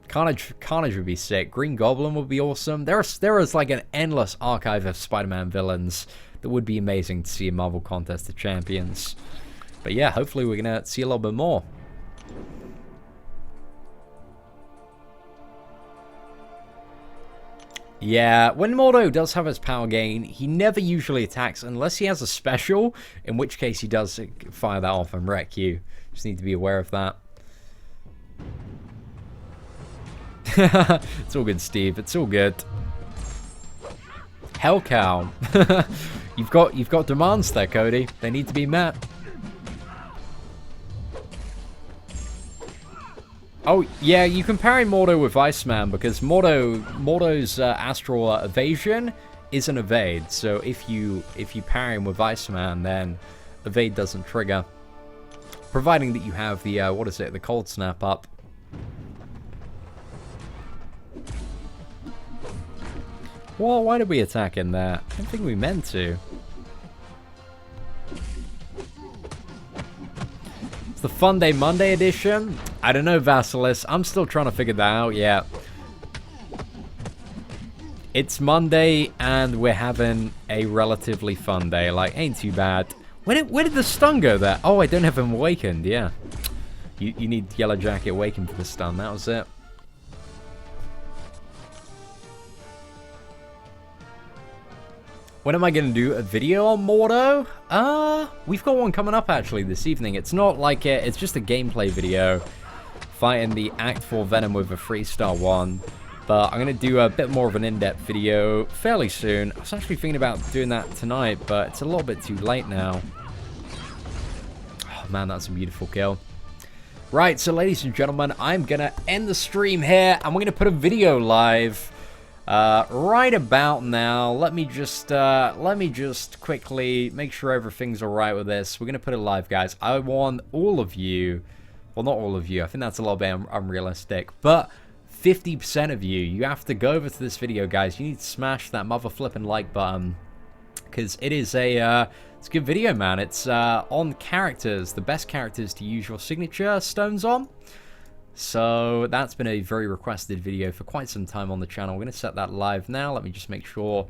Carnage would be sick. Green Goblin would be awesome. There is like an endless archive of Spider-Man villains that would be amazing to see in Marvel Contest of Champions. But yeah, hopefully we're going to see a little bit more. Yeah, when Mordo does have his power gain, he never usually attacks unless he has a special, in which case he does fire that off and wreck you. Just need to be aware of that. It's all good, Steve. It's all good. Hell cow. You've got demands there, Cody. They need to be met. Oh, yeah, you can parry Mordo with Iceman because Mordo's astral evasion is an evade. So if you parry him with Iceman, then evade doesn't trigger. Providing that you have the, the cold snap up. Well, why did we attack in there? I don't think we meant to. The FUNDAY Monday edition? I don't know, Vasilis. I'm still trying to figure that out, yeah. It's Monday, and we're having a relatively fun day. Like, ain't too bad. Where did the stun go there? Oh, I don't have him awakened, yeah. You need Yellow Jacket awakened for the stun. That was it. When am I going to do a video on Mordo? We've got one coming up actually this evening. It's not like it's just a gameplay video fighting the Act 4 Venom with a 3-star one. But I'm going to do a bit more of an in-depth video fairly soon. I was actually thinking about doing that tonight, but it's a little bit too late now. man, that's a beautiful kill. Right, so ladies and gentlemen, I'm gonna end the stream here, and we're gonna put a video live right about now. Let me just quickly make sure everything's alright with this. We're gonna put it live, guys. I want all of you, well, not all of you, I think that's a little bit unrealistic, but 50% of you, you have to go over to this video, guys. You need to smash that mother flipping like button, because it is it's a good video, man. It's on characters, the best characters to use your signature stones on. So that's been a very requested video for quite some time on the channel. We're going to set that live now. Let me just make sure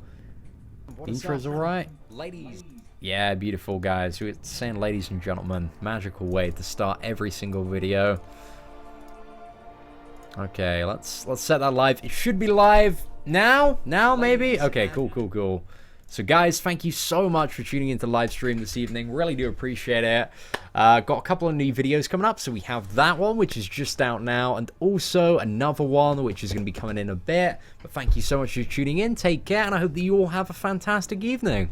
the intro's alright. Ladies. Yeah, beautiful, guys. We're saying ladies and gentlemen. Magical way to start every single video. Okay, let's set that live. It should be live now. Now, maybe? Okay, cool. So, guys, thank you so much for tuning into live stream this evening. Really do appreciate it. Got a couple of new videos coming up. So we have that one, which is just out now, and also another one, which is going to be coming in a bit. But thank you so much for tuning in. Take care, and I hope that you all have a fantastic evening.